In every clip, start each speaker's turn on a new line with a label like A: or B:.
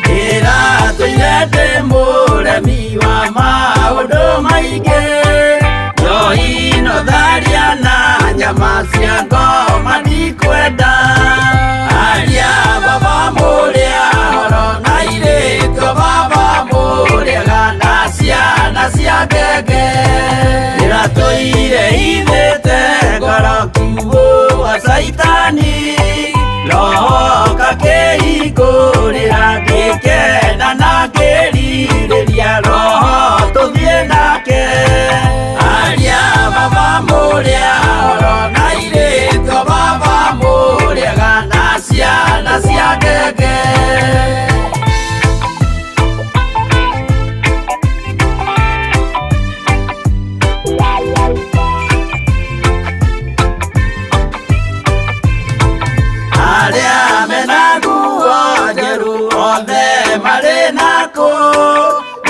A: Ira tuirete muremi wa maundu maingi Yoino tharia na nyama cia ngoma ndikwenda Aria baba muria horo na irĩtwo baba muriaga na ciana cia ngenge Ira tuire ithĩte ngoro kiugo wa saitani Roho kakĩhingũrĩra ngĩkena na ngĩrirĩria Roho tũthiĩ nake Aria baba mũrĩa horo na irĩtwo baba mũrĩaga na ciana cia ngenge Aria mena nguo njerũ othe marĩ nakũ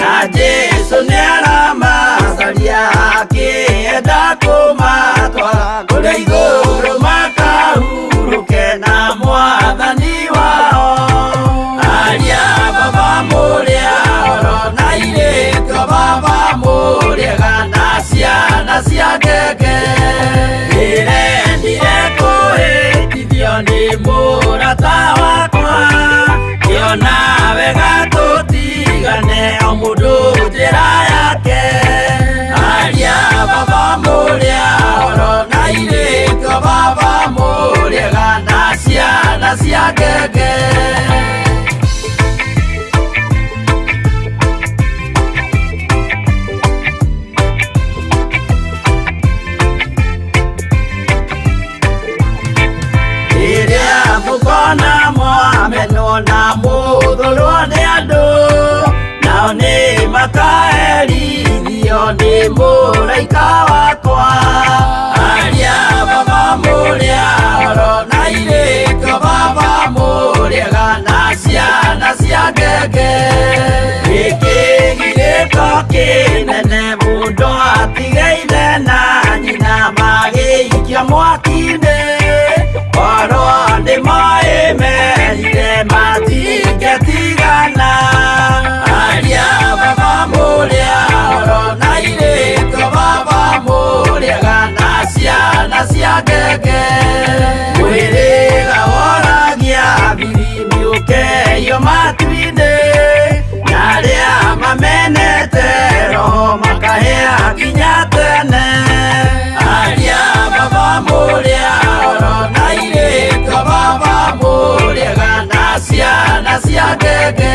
A: na Jesũ nĩaramacaria akĩenda kũmatwara kũrĩa igũrũ makahurũke na Mwathani wao Aria baba mũrĩa horo na irĩtwo baba mũrĩaga na ciana cia ngenge Ndĩrendire kũhĩtithio nĩ mũrata wakwa Kĩona wega tũtigane o mũndũ njĩra yake Aria baba mũrĩa horo na irĩtwo baba mũrĩaga na ciana cia ngenge Rĩrĩa mũkona mwamenwo na mũthũrwo nĩ andũ Nao nĩ makaherithio nĩ mũraika wakwa Aria baba mũrĩa horo na irĩtwo baba mũrĩaga na ciana cia ngenge Gĩkĩ gĩrĩko kĩnene mũndũ atigeire na nyina magĩikia mwaki-inĩ Korwo nĩmoĩ merire matingĩtigana Aria baba mũrĩa horo na irĩtwo baba mũrĩaga na ciana cia ngenge Mwĩrĩga woragia birimi ũkeio matu-inĩ Na arĩa mamenete roho makahĩa nginya tene Aria baba mũrĩa horo na irĩtwo baba mũrĩaga na ciana cia ngenge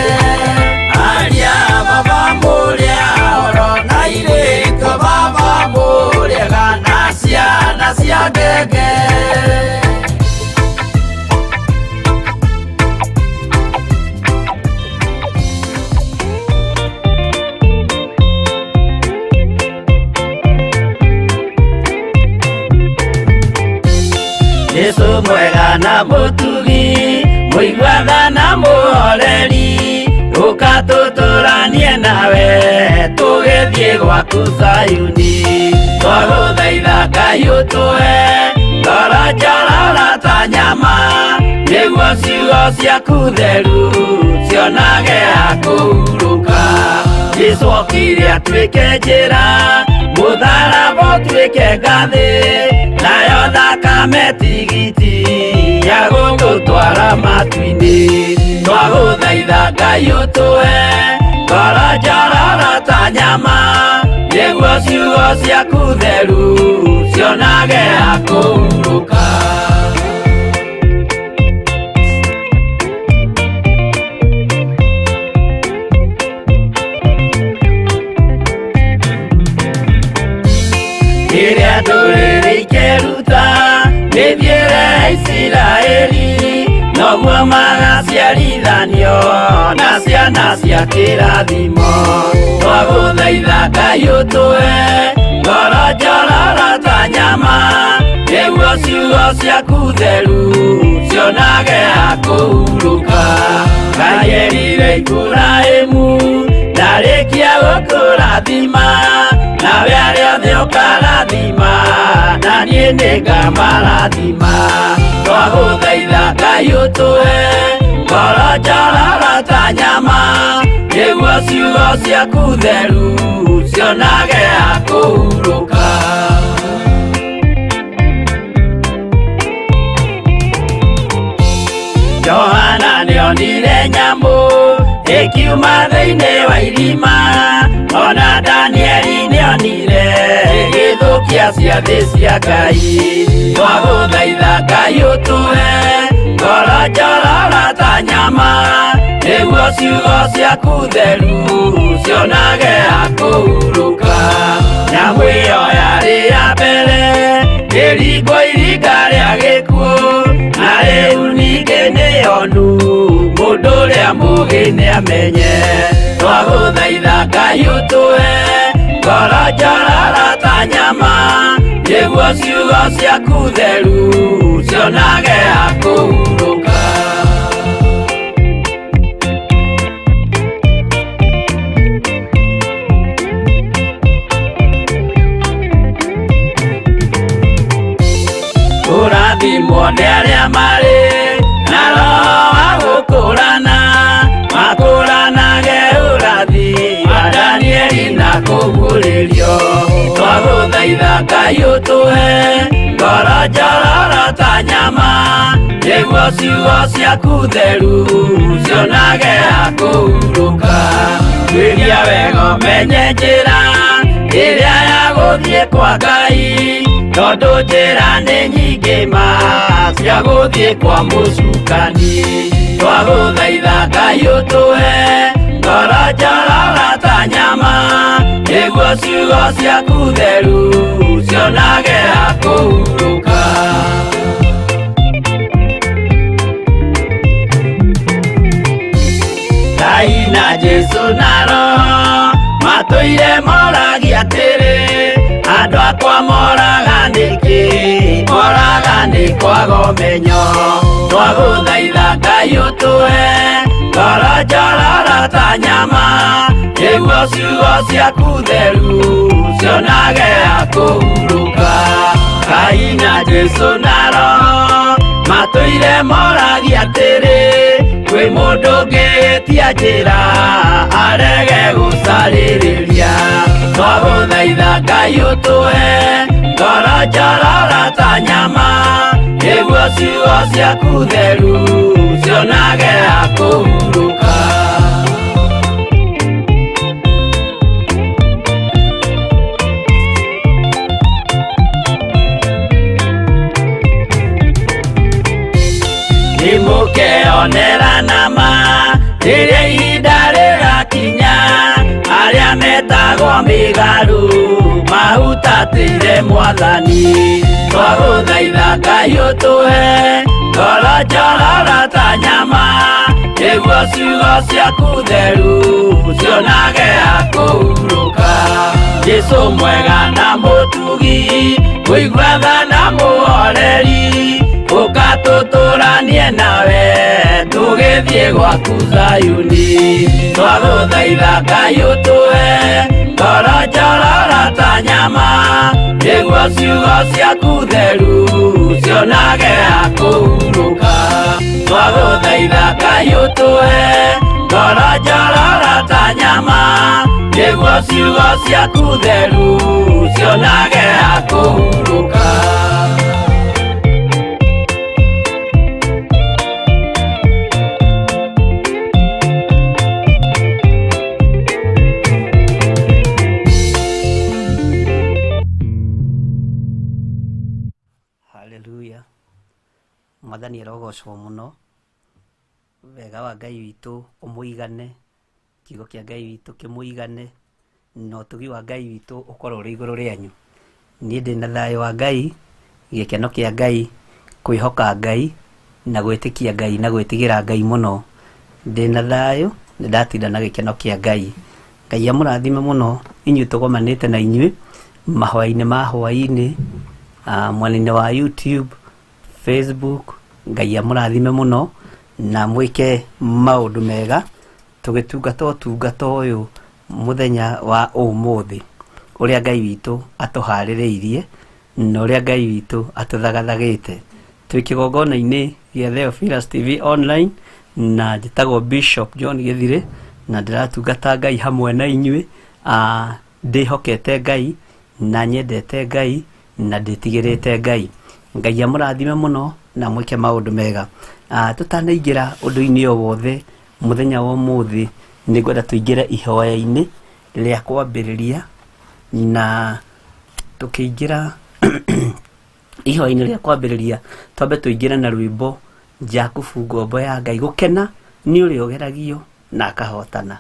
A: Aria baba mũrĩa horo na irĩtwo baba mũrĩaga na ciana cia ngenge Jesũ mwega na mũtugi mũiguaga na mũhoreri Ũka tũtũranie nawe tũgĩthiĩ gwaku Zayuni Twagũthaitha Ngai ũtũhe ngoro njororo ta nyama Nĩguo ciugo ciaku theru cionage ha kũhurũka Jesũ okire atuĩke njĩra mũtharaba ũtuĩke ngathĩ Nayo thakame tigiti ya gũtũtwara matu-inĩ Twagũthaitha Ngai ũtũhe ngoro njororo ta nyama Nĩguo ciugo ciaku theru cionage ha kũhurũka Rĩrĩa ndũrĩrĩ ikeruta rĩthiĩre Isiraeli Noguo magaciarithanio na ciana cia kĩrathimo Twagũthaitha Ngai ũtũhe ngoro njororo ta nyama Nĩguo ciugo ciaku theru cionage ha kũhurũka Ngai erire Iburahĩmu ndarĩkia gũkũrathima Nawe arĩa othe ũkarathima na nanie nĩnga marathima twagũthaitha Ngai ũtũhe ngoro njororo ta nyama nĩguo ciugo ciaku theru cionage akũhurũka. Johana nĩonire nyamũ ĩkiuma thĩinĩ wa irima, ona Danieli nĩonire igĩthũkia ciathĩ cia Ngai. Twagũthaitha Ngai ũtũhe ngoro njororo ta nyama nĩguo ciugo ciaku theru cionage akũhurũka. Nyamũ ĩyo yarĩ ya mbere ĩringwo iringa rĩa gĩkuũ, na rĩu ningĩ nĩyonu mũndũ ũrĩa mũũgĩ nĩamenye. Twagũthaitha Ngai ũtũhe ngoro njororo ta nyama nĩguo ciugo ciaku theru cionage akũhurũka. Kũrathimwo nĩ arĩa marĩ na roho wa gũkũrana, makũranage ũrathi wa Danieli na kũguũrĩrio. Twagũthaitha Ngai ũtũhe ngoro njororo ta nyama nĩguo ciugo ciaku theru cionage akũhurũka. Twĩria wega ũmenye njĩra ĩrĩa ya gũthiĩ kwa Ngai, tondũ njĩra nĩ nyingĩ ma cia gũthiĩ kwa mũcukani. Twagũthaitha Ngai ũtũhe ngoro njororo ta nyama nĩguo ciugo ciaku theru cionage akũhurũka. Ngai na Jesu na Roho matũire moragia atĩrĩ, andũ akwa moraga nĩkĩ, moraga nĩ kwaga ũmenyo. Twagũthaitha Ngai ũtũhe ngoro njororo ta nyama nĩguo ciugo ciaku theru cionage akũhurũka. Ngai na Jesu na Roho matũire moragia atĩrĩ, kwĩ mũndũ ũngĩtia njĩra arege gũcarĩrĩria. Twagũthaitha Ngai ũtũhe ngoro njororo ta nyama nĩguo ciugo ciaku theru cionage akũhurũka. Nĩmũkeonera nama rĩrĩa ihinda rĩgakinya, arĩa metagwo mĩgarũ mahutatĩire Mwathani. Twagũthaitha Ngai ũtũhe ngoro njororo ta nyama nĩguo ciugo ciaku theru cionage akũhurũka. Jesũ mwega na mũtugi, mũigua tha na mũhoreri, ũkatũtũranie nawe tũgĩthiĩ gwaku Zayuni. Twagũthaitha Ngai ũtũhe ngoro njororo ta nyama nĩguo ciugo ciaku theru cionage akũhurũka. Twagũthaitha Ngai ũtũhe ngoro njororo ta nyama nĩguo ciugo ciaku theru cionage akũhurũka.
B: Haleluya. Mwathani arogocwo muno. Wega wa Ngai witũ ũmũigane, kiugo kĩa Ngai witũ kĩmũigane, na ũtugi wa Ngai witũ ũkorwo ũrĩ igũrũ rĩanyu. Niĩ ndĩ na thayũ wa Ngai, gĩkeno kĩa Ngai, kwĩhoka Ngai na gwĩtĩkia Ngai na gwĩtigĩra Ngai mũno. Ndĩ na thayũ, nĩndatinda na gĩkeno kĩa Ngai. Ngai amũrathime mũno inyuĩ tũgomanĩte na inyuĩ Mahwai-ni ma Hwai-ni, mwena-inĩ wa YouTube, Facebook. Ngai amũrathime mũno na mwĩke maũndũ mega tũgĩtungata ũtungata ũyũ mũthenya wa ũmũthĩ ũrĩa Ngai witũ atũharĩrĩirie na ũrĩa Ngai witũ atũthagathagĩte. Twĩ kĩgongona-inĩ gĩa Theophilus TV Online na njĩtagwo Bishop John Gĩthirĩ na ndĩratungata Ngai hamwe na inyuĩ. Ndĩhokete Ngai na nyendete Ngai na ndĩtigĩrĩte Ngai. Ngai amũrathime mũno na mwĩke maũndũ mega. Tũtanaingĩra ũndũ-inĩ o wothe mũthenya wa ũmũthĩ, nĩngwenda tũingĩre ihoya-inĩ rĩa kwambĩrĩria, na tũkĩingĩra ihoya-inĩ rĩa kwambĩrĩria twambe tũingĩre na rwĩmbo Jakubu ngombo ya Ngai. Gũkena nĩ ũrĩa ũgeragio na akahotana.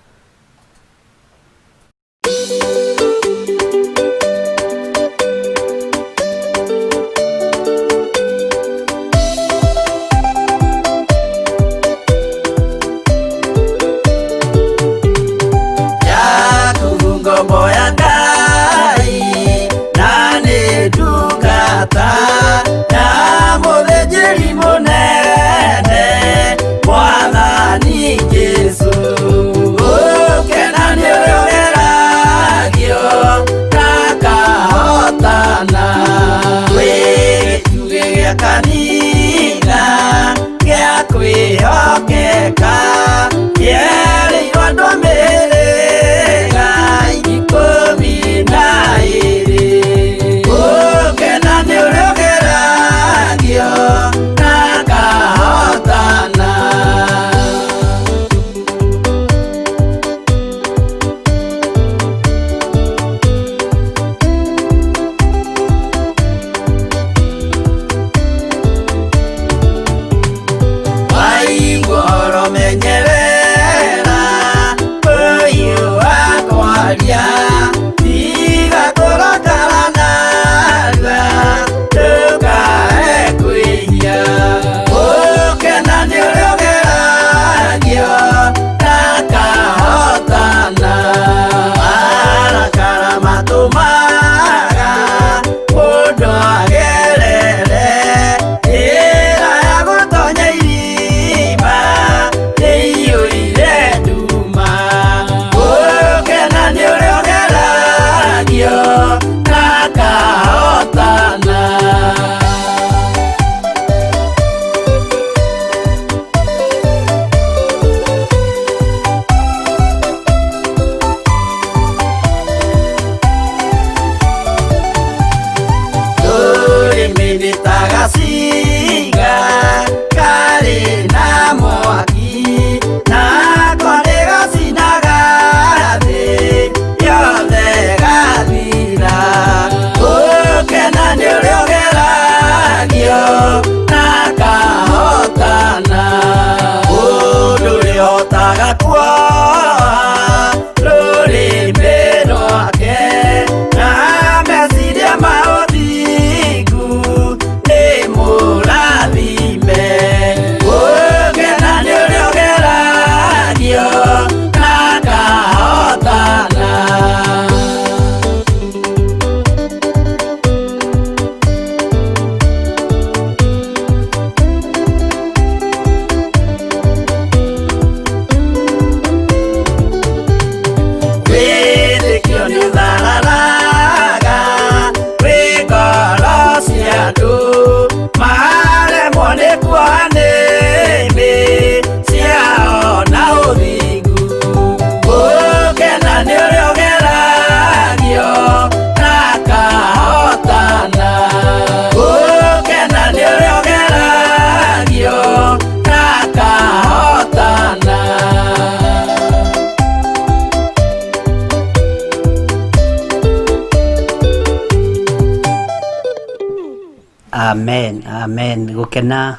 B: Amen, amen. Gũkena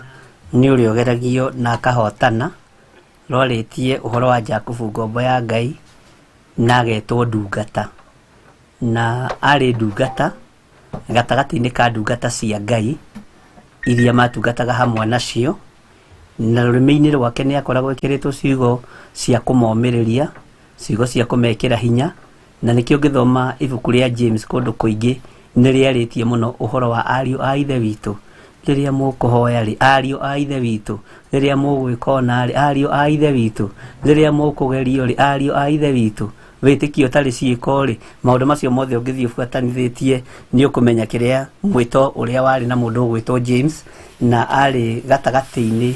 B: nĩ ũrĩa ũgeragio na akahotana. Rorĩtie ũhoro wa Jakubu ngombo ya Ngai na agetwo ndungata, na arĩ ndungata gatagatĩ-inĩ ka ndungata cia Ngai iria matungataga hamwe nacio, na rũrĩmĩ-inĩ rwake nĩ akoragwo ekĩrĩtwo ciugo cia kũmomĩrĩria, ciugo cia kũmekĩra hinya, na nĩkĩo ngĩthoma ibuku rĩa James kũndũ kũingĩ nĩrĩarĩtie mũno ũhoro wa ariũ a ithe witũ rĩrĩa mũkũhoya rĩ, ariũ a ithe witũ rĩrĩa mũgwĩka ũna rĩ, ariũ a ithe witũ rĩrĩa mũkũgerio rĩ, ariũ a ithe witũ wĩtĩkio tarĩ ciĩko rĩ maũndũ macio mothe ũngĩthiĩ ũbuatanithĩtie nĩ ũkũmenya kĩrĩa mwĩto ũrĩa warĩ na mũndũ ũgwĩtwo James na arĩ gatagatĩ-inĩ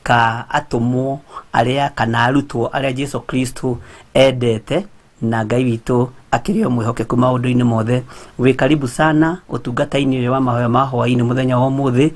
B: ka atũmwo arĩa kana arutwo arĩa Jesu Kristo endete na Ngai witũ akĩrĩ o mwĩhokeku maũndũ-inĩ mothe. Wĩ karibu sana ũtungata-inĩ ũyũ wa Mahoya Ma Hwai-ni mũthenya wa ũmũthĩ,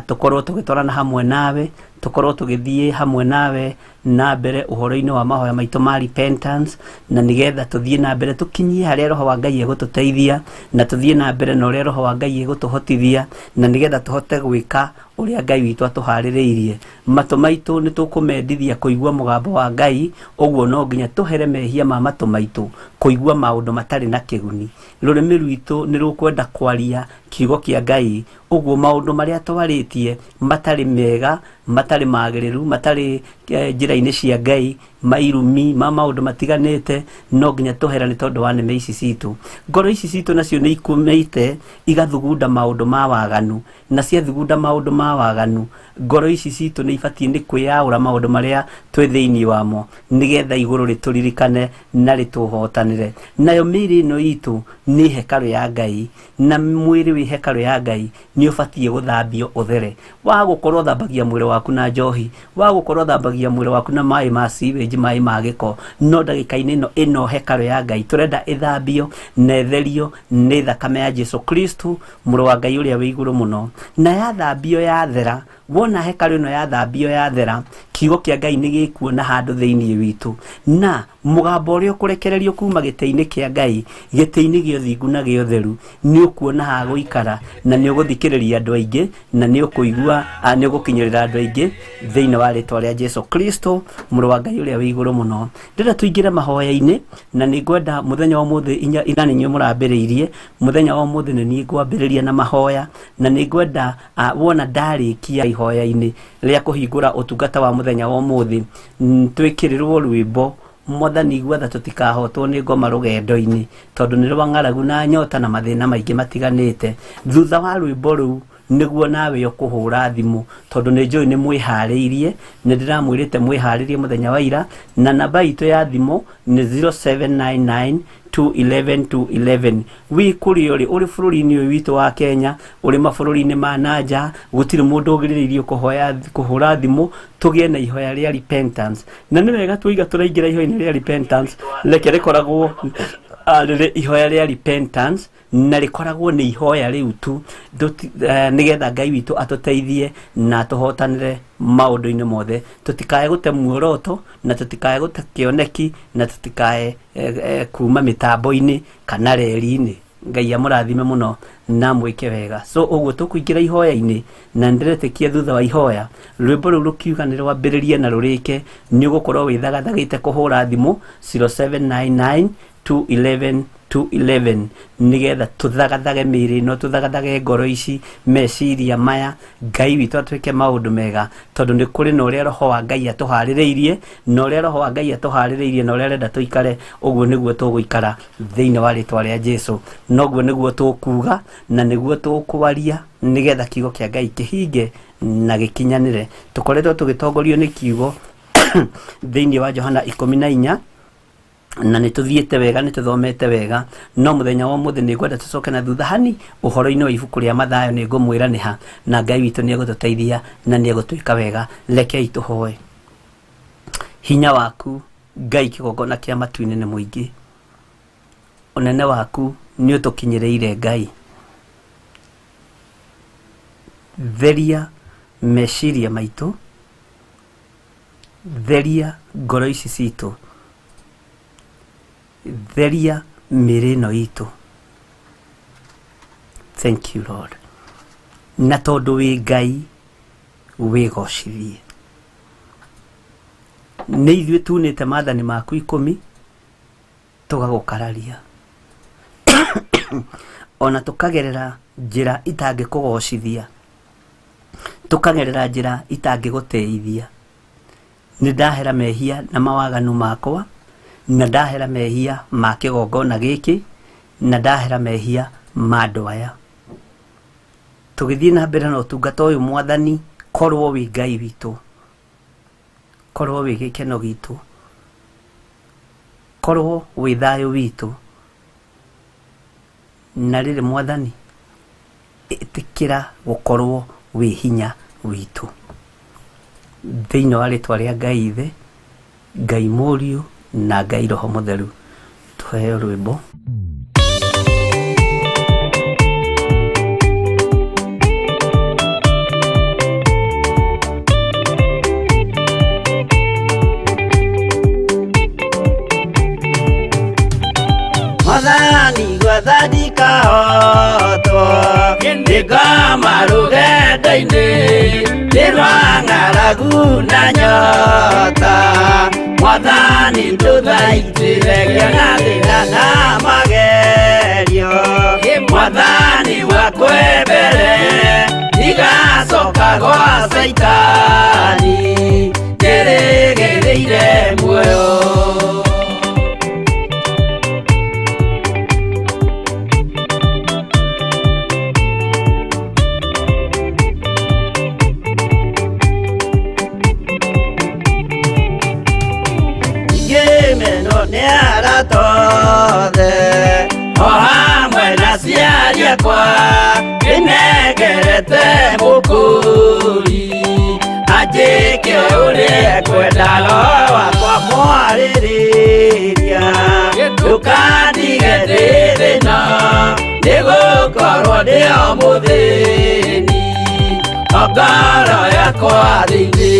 B: tũkorwo tũgĩtwarana hamwe nawe, tũkorwo tũgĩthiĩ hamwe nawe na mbere ũhoro-inĩ wa mahoya maitũ ma repentance, na nĩgetha tũthiĩ na mbere tũkinyie harĩa roho wa Ngai egũtũteithia, na tũthiĩ na mbere na ũrĩa roho wa Ngai egũtũhotithia, na nĩgetha tũhote gwĩka ũrĩa Ngai witũ atũharĩrĩirie. Matũ maitũ nĩ tũkũmendithia kũigua mũgambo wa Ngai, ũguo no nginya tũhere mehia ma matũ maitũ kũigua maũndũ matarĩ na kĩguni. Rũrĩmĩ rwitũ nĩ rũkwenda kwaria kiugo kĩa Ngai, ũguo maũndũ marĩa twarĩtie matarĩ mega, matarĩ magĩrĩru, matarĩ njĩra-inĩ cia Ngai, mairumi ma maũndũ matiganĩte, no nginya tũhera nĩ tondũ wa nĩme ici citũ. Ngoro ici citũ nacio nĩ ikumĩte igathugunda maũndũ ma waganu, na ciathugunda maũndũ ma waganu, ngoro ici citũ nĩ ibatiĩ nĩ kwĩyaũra maũndũ marĩa twĩ thĩinĩ wamo, nĩgetha igũrũ rĩtũririkane na rĩtũhotanĩre. Nayo mĩĩrĩ ĩno itũ nĩ hekarũ ya Ngai, na mwĩrĩ wĩ hekarũ ya Ngai nĩ ũbatiĩ gũthambio ũthere. Wa gũkorwo thambagia mwĩrĩ waku na njohi, wa gũkorwo thambagia mwĩrĩ waku na maĩ ma sewage, maĩ ma gĩko, no ndagĩka-inĩ ĩno hekarũ ya Ngai tũrenda ĩthambio na etherio nĩ thakame ya Jesu Kristo mũrũ wa Ngai ũrĩa wĩ igũrũ mũno. Na yathambio yathera, wona hekarũ ĩno yathambio yathera, kiugo kĩa Ngai nĩ gĩkuona handũ thĩinĩ witũ, na mũgambo ũrĩa ũkũrekererio kuma gĩtĩ-inĩ kĩa Ngai, gĩtĩ-inĩ gĩa ũthingu na gĩa ũtheru, nĩ ũkuona ha gũikara, na nĩ ũgũthikĩrĩria andũ aingĩ, na nĩ ũkũigua nĩ ũgũkinyĩrĩra andũ aingĩ thĩinĩ wa rĩtwa rĩa Jesu Kristo mũrũ wa Ngai ũrĩa wĩ igũrũ mũno. Ndĩrenda tũingĩre mahoya-inĩ, na nĩ ngwenda mũthenya wa ũmũthĩ ina nĩ inyuĩ mũrambĩrĩirie, mũthenya wa ũmũthĩ nĩ niĩ ngwambĩrĩria na mahoya, na nĩ ngwenda wona ndarĩkia ihoya-inĩ rĩa kũhingũra ũtungata wa mũthenya wa ũmũthĩ, twĩkĩrĩrwo rwĩmbo Mwathani igwetha tũtikahotwo nĩ ngoma rũgendo-inĩ, tondũ nĩ rwang'aragu na nyota na mathĩna maingĩ matiganĩte. Thutha wa rwĩmbo rũu nĩguo nawe ũkũhũra thimũ, tondũ nĩ njũĩ nĩ mwĩharĩirie, nĩ ndĩramwĩrĩte mwĩharĩrie mũthenya wa ira, na namba itũ ya thimũ nĩ 0799 211 211. Wĩ kũrĩa ũrĩ bũrũri-inĩ ũyũ witũ wa Kenya, ũrĩ mabũrũri-inĩ ma nanja, gũtirĩ mũndũ ũgirĩrĩirio kũhũra thimũ, tũgĩe na ihoya rĩa repentance. Na nĩ wega tũiga tũraingĩra ihoya-inĩ rĩa repentance, reke rĩkoragwo rĩrĩ ihoya rĩa repentance, na rĩkoragwo nĩ ihoya rĩu tu, nĩgetha Ngai witũ atũteithie na tũhotanĩre maũndũ-inĩ mothe, tũtikae gũte muoroto, na tũtikae gũte kĩoneki, na tũtikae kuma mĩtambo-inĩ kana reri-inĩ. Ngai amũrathime mũno na mwĩke wega. So ũguo tũkũingĩra ihoya-inĩ, na ndĩretĩkia thutha wa ihoya rwĩmbo rũu rũkiuga nĩ rwambĩrĩrie na rũrĩke, nĩ ũgũkorwo wĩthagathagĩte kũhũra thimũ 0799 211 211, nĩgetha tũthagathage mĩĩrĩ ĩno, tũthagathage ngoro ici, meciria maya, Ngai witũ atuĩke maũndũ mega, tondũ nĩ kũrĩ na ũrĩa roho wa Ngai atũharĩrĩirie, na ũrĩa roho wa Ngai atũharĩrĩirie, na ũrĩa arenda tũikare, ũguo nĩguo tũgũikara thĩinĩ wa rĩtwa rĩa Jesu, noguo nĩguo tũkuga, na nĩguo tũkwaria, nĩgetha kiugo kĩa Ngai kĩhinge na gĩkinyanĩre. Tũkoretwo tũgĩtongorio nĩ kiugo thĩinĩ wa Johana 14, na nĩ tũthiĩte wega, nĩ tũthomete wega, no mũthenya wa ũmũthĩ nĩ ngwenda tũcoke na thutha hani ũhoro-inĩ wa ibuku rĩa Mathayo, nĩ ngũmwĩra nĩ ha, na Ngai witũ nĩ egũtũteithia na nĩ egũtwĩka wega. Rekei tũhoe. Hinya waku Ngai kĩgongona kĩa matu-inĩ nĩ mũingĩ, ũnene waku nĩ ũtũkinyĩrĩire Ngai. Theria meciria maitũ, theria ngoro ici citũ, theria mĩĩrĩ ĩno itũ. Thank you Lord. Na tondũ wĩ Ngai wĩgocithie. Nĩ ithuĩ tunĩte maathani maku 10 tũgagũkararia, ona tũkagerera njĩra itangĩkũgocithia, tũkagerera njĩra itangĩgũteithia. Nĩ ndahera mehia na mawaganu makwa, na ndahera mehia ma kĩgongona gĩkĩ, na ndahera mehia ma andũ aya. Tũgĩthiĩ na mbere na ũtungata ũyũ Mwathani, korwo wĩ Ngai witũ, korwo wĩ gĩkeno gitũ, korwo wi thayo witu na riri Mwathani itikira gukorwo wi hinya witu thiini wa ritwa ria Ngai Ithe, Ngai Mũriũ na Ngai Roho Mũtheru. Tuheo rwimbo. Mwathani gwathani kahotwo ndikama rugendo-inĩ ndirwa ng'aragu na nyota. Mwathani ndũthaitĩre na thĩna na magerio. Mwathani wakwe mbere ndigacoka gwa Saitani ndĩrĩgĩrĩire muoyo. Tothe o hamwe na ciari akwa nĩnegerete mũkũri anjĩke ũrĩa ekwendaga wakwa mwarĩrĩria. Ndũkandige ndĩ thĩna nĩgũkorwo ndĩ o mũthĩni o ngoro yakwa thĩinĩ.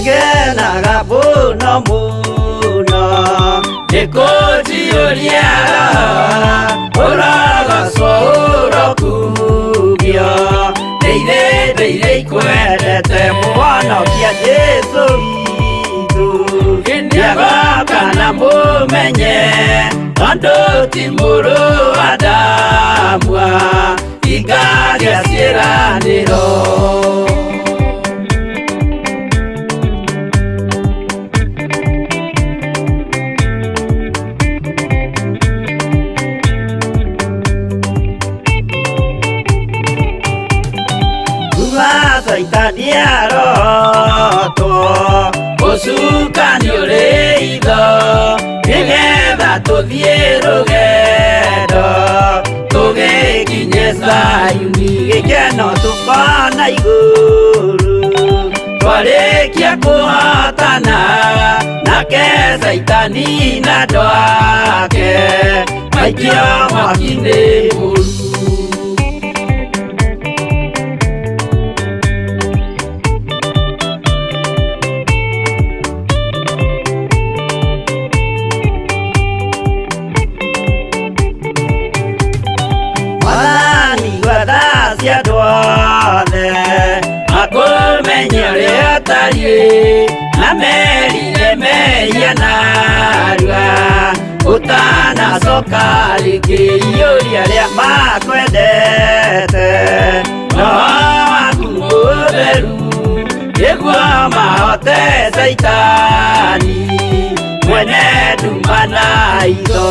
B: Ngenaga mũno mũno ndĩkũnjiũria ũrogocwo ũrokugio ndĩirĩ ikwendete Mũhonokia Jesũ witũ. Ndiagoka na mũmenye tondũ ti mũrũ wa ndamwa ingagĩa ciĩranĩro. Saitani arotwo gũcukani ũrĩ itho nĩgetha tũthiĩ rũgendo tũgĩkinye Zayuni gĩkeno tũkona igũrũ. Twarĩkia kũhotana nake Saitani na andũ ake maikio mwaki-inĩ mũru. Andũ othe makũmenye ũrĩa ũtariĩ na merire mehia narua ũtanacoka rĩngĩ iũria rĩa makwendete. Roho waku Mũtheru nĩguo mahote Saitani mwene nduma na itho.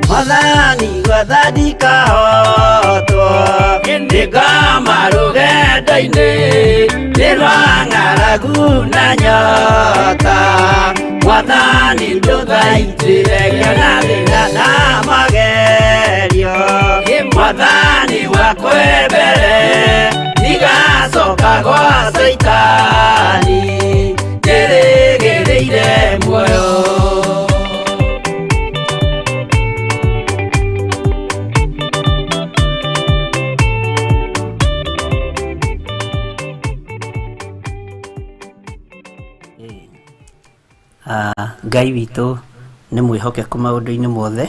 B: Mwathani gwathani kahotwo ndikama rũgendo-inĩ ndirwa ng'aragu na nyota. Mwathani ndũthaitĩre na thĩna na magerio. Mwathani wakwe mbere ndigacoka gwa Saitani ndĩrĩgĩrĩire muoyo. Ngai witũ nĩ mwĩhokeku maũndũ-inĩ mothe.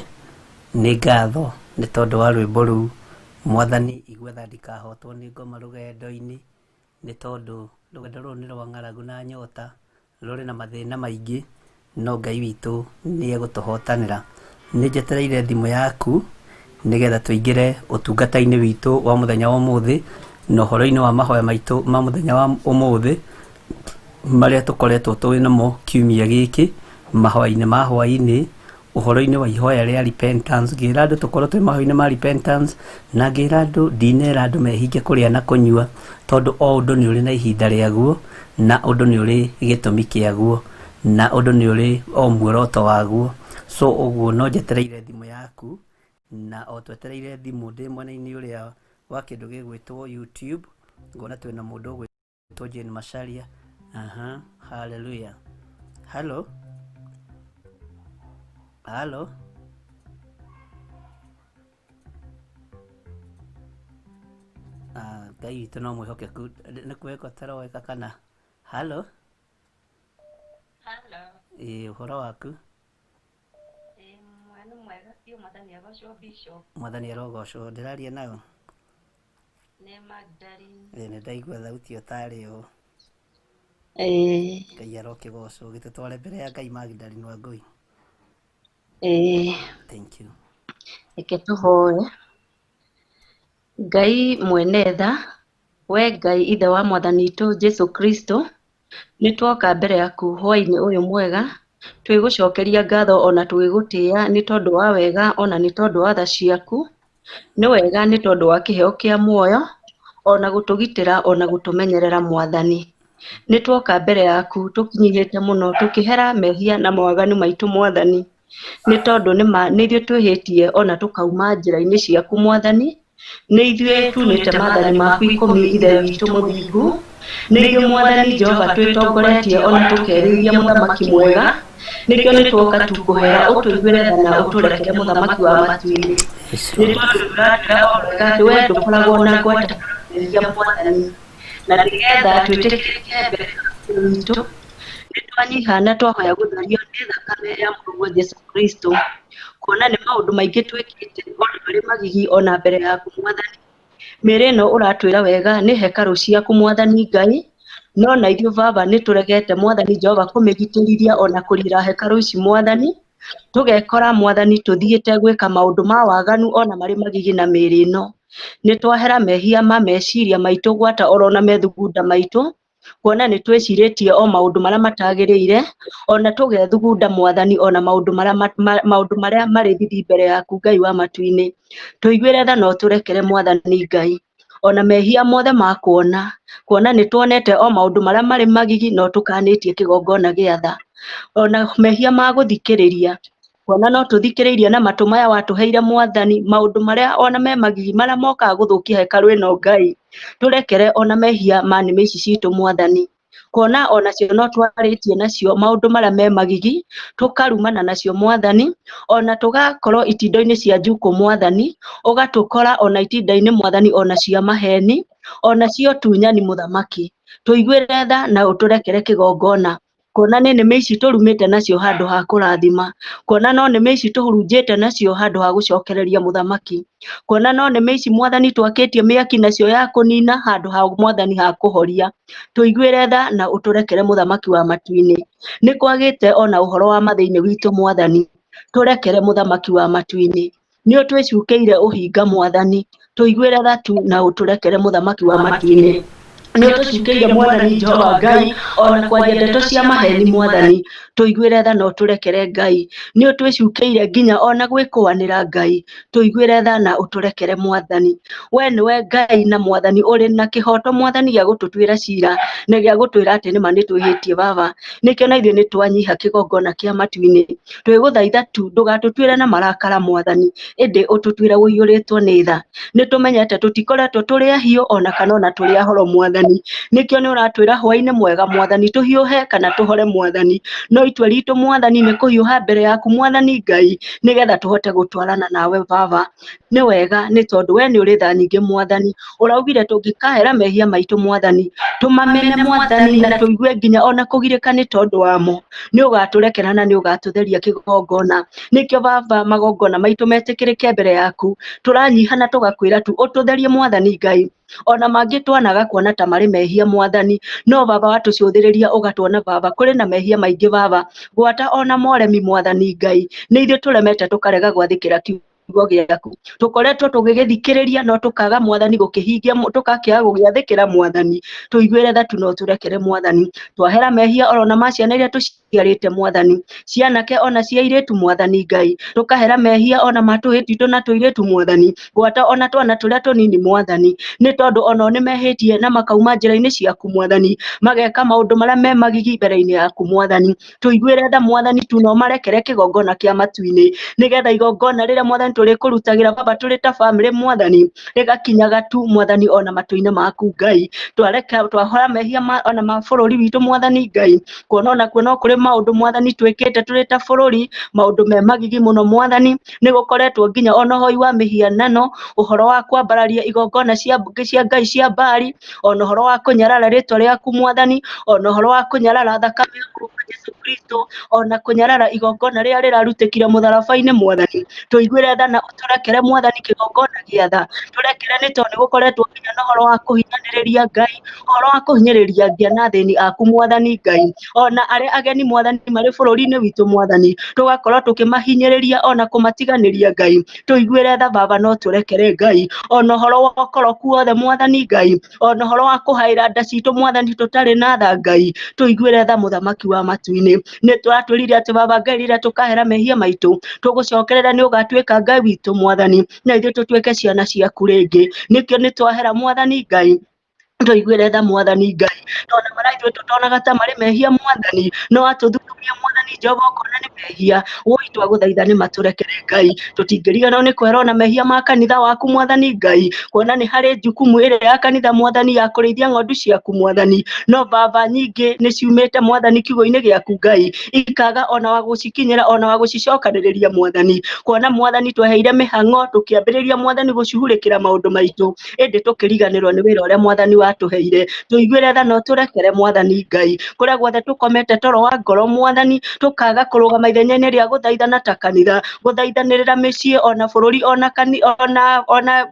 B: Nĩ ngatho nĩ tondũ wa rwĩmbo rũu. Mwathani igwetha ndikahotwo nĩ ngoma rũgendo-inĩ nĩ tondũ rũgendo rũrũ nĩ rwa ng'aragu na nyota, rũrĩ na mathĩna maingĩ, no Ngai witũ nĩ egũtũhotanĩra. nĩ njetereire thimũ yaku nĩgetha tũingĩre ũtungata-inĩ witũ wa mũthenya wa ũmũthĩ na ũhoro-inĩ wa mahoya maitũ ma mũthenya wa ũmũthĩ marĩa tũkoretwo twĩ namo kiumia gĩkĩ, mahoya-inĩ ma hwaĩ-inĩ, ũhoro-inĩ wa ihoya rĩa repentance. Ngĩra andũ tũkorwo twĩ mahoya-inĩ ma repentance, na ngĩra andũ ndinera andũ mehinge kũrĩa na kũnyua, tondũ o ũndũ nĩ ũrĩ na ihinda rĩaguo, na ũndũ nĩ ũrĩ gĩtũmi kĩaguo, na ũndũ nĩ ũrĩ o muoroto waguo. So ũguo no njetereire thimũ yaku, na o twetereire thimũ ndĩ mwena-inĩ ũrĩa wa kĩndũ gĩgwĩtwo YouTube, ngona twĩna mũndũ ũgwĩtwo Jane Macharia. Hallelujah. Hello. Ngai witũ no mwĩhokeku, nĩ kwĩko taroeka kana. Hello. Ũhoro waku? Mwathani arogocwo. Ndĩraria nayo?
C: Nĩ Magdalene.
B: Nĩ ndaigua thauti ĩyo tarĩ o. Ngai arokĩgocwo. Gĩtũtware mbere ya Ngai Magdalene Wangũi. Thank you.
C: Reke tũhoe. Ngai mwene tha, we Ngai ithe wa Mwathani witũ Jesu Kristo, nĩ twoka mbere yaku hwaĩ-inĩ ũyũ mwega, twĩgũcokeria ngatho ona twĩgũtĩĩa nĩ tondũ wa wega ona nĩ tondũ wa tha ciaku. Nĩ wega nĩ tondũ wa kĩheo kĩa muoyo, ona gũtũgitĩra ona gũtũmenyerera Mwathani. Nĩ twoka mbere yaku tũkinyĩte mũno tũkĩhera mehia na mawaganu maitũ Mwathani, nĩ tondũ nĩ ithuĩ twĩhĩtie ona tũkauma njĩra-inĩ ciaku Mwathani. Nĩ ithuĩ tunĩte maathani maku 10 ithe witũ mũthingu. Nĩ ithuĩ Mwathani Jehova twĩtongoretie ona tũkerĩria mũthamaki mwega. Nĩkĩo nĩ twoka tukũhera ũtũiguĩre tha na ũtũrekere mũthamaki wa matu-inĩ. Nĩ tondũ tũratũra o wega we ndũkoragwo na ngwata kũrĩria Mwathani, na nĩgetha twĩtĩkĩrĩke mbere witũ nĩ twanyiha na twahoya gũtherio nĩ thakame ya mũrũguo Jesu Kristo, kuona nĩ maũndũ maingĩ twĩkĩte ona marĩ magigi ona mbere yaku Mwathani. Mĩrĩ ĩno ũratwĩra wega nĩ hekarũ ciaku Mwathani Ngai, no na ithuĩ Baba nĩ tũregete Mwathani Jehova kũmĩgitĩrithia ona kũrira hekarũ ici Mwathani. Tũgekora Mwathani tũthiĩte gwĩka maũndũ ma waganu ona marĩ magigi na mĩrĩ ĩno. Nĩ twahera mehia ma meciria maitũ gwata orona methugunda maitũ, kuona nĩ twĩcirĩtie o maũndũ marĩa matagĩrĩire, ona tũgethugunda Mwathani ona maũndũ marĩa marĩ thithi mbere yaku Ngai wa matu-inĩ. Tũiguĩre tha na ũtũrekere Mwathani Ngai, ona mehia mothe ma kuona nĩ tuonete o maũndũ marĩa marĩ magigi no tũkanĩtie kĩgongona gĩa tha, ona mehia ma gũthikĩrĩria, kuona no tũthikĩrĩirie na matũ maya watũheire Mwathani maũndũ marĩa ona me magigi marĩa mokaga gũthũkia hekarũ ĩno Ngai. Tũrekere ona mehia ma nĩmĩ ici citũ Mwathani, kuona ona cio no twarĩtie nacio maũndũ marĩa me magigi tũkarumana nacio Mwathani, ona tũgakorwo itindo-inĩ cia njukũ Mwathani, ũgatũkora ona itinda-inĩ Mwathani ona cia maheni, ona cio tunyani mũthamaki. Tũiguĩre tha na ũtũrekere kĩgongona, kuona nĩ nĩmĩ ici tũrumĩte nacio handũ ha kũrathima, kuona no nĩmĩ ici tũhurunjĩte nacio handũ ha gũcokereria mũthamaki, kuona no nĩmĩ ici Mwathani twakĩtie mĩaki nacio ya kũnina handũ ha Mwathani ha kũhoria. Tũiguĩre tha na ũtũrekere mũthamaki wa matu-inĩ. Nĩ kwagĩte ona ũhoro wa mathĩinĩ witũ Mwathani, tũrekere mũthamaki wa matu-inĩ. Nĩ ũtwĩcukĩire ũhinga Mwathani, tũiguĩre tha tu na ũtũrekere mũthamaki wa matu-inĩ. Nĩ ũtũcukĩire Mwathani Jehova Ngai ona kwaria ndeto cia maheni Mwathani, tũiguĩre tha na ũtũrekere Ngai. Nĩ ũtwĩcukĩire nginya ona gwĩkũanĩra Ngai, tũiguĩre tha na ũtũrekere Mwathani. We nĩwe Ngai na Mwathani ũrĩ na kĩhoto Mwathani gĩa gũtũtuĩra cira na gĩa gũtwĩra atĩ nĩma nĩ twĩhĩtie Baba. Nĩkĩo na ithuĩ nĩ twanyiha kĩgongona kĩa matu-inĩ, twĩgũthaitha tu ndũgatũtuĩre na marakara Mwathani, ĩndĩ ũtũtuĩre ũiyũrĩtwo nĩ tha. Nĩ tũmenyete tũtikoretwo tũrĩ ahiũ ona kana ona tũrĩ ahoro Mwathani. Nĩkĩo nĩ ũratwĩra hwaĩ-inĩ mwega Mwathani tũhiũhe kana tũhore Mwathani, no itua ritũ Mwathani nĩ kũhiũha mbere yaku Mwathani Ngai, nĩgetha tũhote gũtwarana nawe Baba. Nĩ wega nĩ tondũ we nĩ ũrĩ tha nyingĩ Mwathani, ũraugire tũngĩkahera mehia maitũ Mwathani tũmamene Mwathani na tũigue nginya ona kũgirĩka nĩ tondũ wamo, nĩ ũgatũrekera na nĩ ũgatũtheria kĩgongona. Nĩkĩo Baba magongona maitũ metĩkĩrĩke mbere yaku, tũranyiha na tũgakwĩra tu ũtũtherie Mwathani Ngai, ona mangĩtuanaga kuona ta marĩ mehia Mwathani, no Baba watucũthĩrĩria ũgatuona Baba kũrĩ na mehia maingĩ Baba, gwata ona moremi Mwathani Ngai, nĩ ithuĩ tũremete tũkarega gwathĩkĩra kiugo gĩaku, tũkoretwo tũgĩgĩthikĩrĩria no tũkaga Mwathani gũkĩhingia, tũkakĩaga gũgĩathĩkĩra Mwathani, tũiguĩre tha tu no tũrekere Mwathani, twahera mehia ona ma ciana iria tũciarĩte Mwathani, cianake ona cia airĩtu Mwathani Ngai, tũkahera mehia ona ma tũhĩĩ twitũ na tũirĩtu Mwathani, gwata ona twana tũrĩa tũnini Mwathani, nĩ tondũ ona o nĩmehĩtie na makauma njĩra-inĩ ciaku Mwathani, mageka maũndũ marĩa me magigi mbere-inĩ yaku Mwathani, tũiguĩre tha Mwathani tu no marekere kĩgongona kĩa matu-inĩ, nĩgetha igongona rĩrĩa Mwathani tũrĩkũrutagĩra Baba tũrĩ ta bamĩrĩ Mwathani, rĩgakinyaga tu Mwathani ona matũ-inĩ maku Ngai, twahora mehia ona ma bũrũri witũ Mwathani Ngai, kuona onakuo no kũrĩ maũndũ Mwathani twĩkĩte tũrĩ ta bũrũri, maũndũ me magigi mũno Mwathani, nĩgũkoretwo nginya ona ũhoi wa mĩhianano, ũhoro wa kwambararia igongona cia Ngai cia Baali, ona ũhoro wa kũnyarara rĩtwa rĩaku Mwathani, ona ũhoro wa kũnyarara thakame yaku Jesũ Kristo, ona kũnyarara igongona rĩrĩa rĩrarutĩkire mũtharaba-inĩ Mwathani, tũiguĩre tha na ũtũrekere Mwathani kĩgongona gĩa tha, tũrekere nĩ tondũ nĩgũkoretwo nginya na ũhoro wa kũhinyanĩrĩria Ngai, ũhoro wa kũhinyĩrĩria ngia na athĩni aku Mwathani Ngai, ona arĩa ageni Mwathani marĩ bũrũri-inĩ witũ Mwathani, tũgakorwo tũkĩmahinyĩrĩria ona kũmatiganĩria Ngai, tũiguĩre tha Baba no tũrekere Ngai, ona ũhoro wa ũkoroku wothe Mwathani Ngai, ona ũhoro wa kũhaĩra nda citũ Mwathani tũtarĩ na tha Ngai, tũiguĩre tha mũthamaki wa matu-inĩ, nĩ tũratwĩrire atĩ Baba Ngai rĩrĩa tũkahera mehia maitũ, tũgũcokerera nĩ ũgatuĩka Ngai witũ Mwathani, na ithuĩ tũtuĩke ciana ciaku rĩngĩ, nĩkĩo nĩ twahera Mwathani Ngai, tũiguĩre tha Mwathani Ngai, ona marĩa ithuĩ tũtonaga ta marĩ mehia Mwathani, no watũthuthuria Mwathani Jehova ũkona nĩ mehia, woi twagũthaitha nĩ matũrekere Ngai, tũtingĩriganĩrwo nĩ kwĩra ona mehia ma kanitha waku Mwathani Ngai, kuona nĩ harĩ jukumu ĩrĩa ya kanitha Mwathani ya kũrĩithia ng'ondu ciaku Mwathani, no Baba nyingĩ nĩ ciumĩte Mwathani kiugo-inĩ gĩaku Ngai, ikaga ona wa gũcikinyĩra ona wa gũcicokanĩrĩria Mwathani, kuona Mwathani tweheire mĩhang'o tũkĩambĩrĩria Mwathani gũcihurĩkĩra maũndũ maitũ, ĩndĩ tũkĩriganĩrwo nĩ wĩra ũrĩa Mwathani watũheire, tũiguĩre tha no tũrekere Mwathani Ngai, kũrĩa guothe tũkomete toro wa ngoro Mwathani, tũkaga kũrũgama ithenya-inĩ rĩa gũthaithana ta kanitha, gũthaithanĩrĩra mĩciĩ ona bũrũri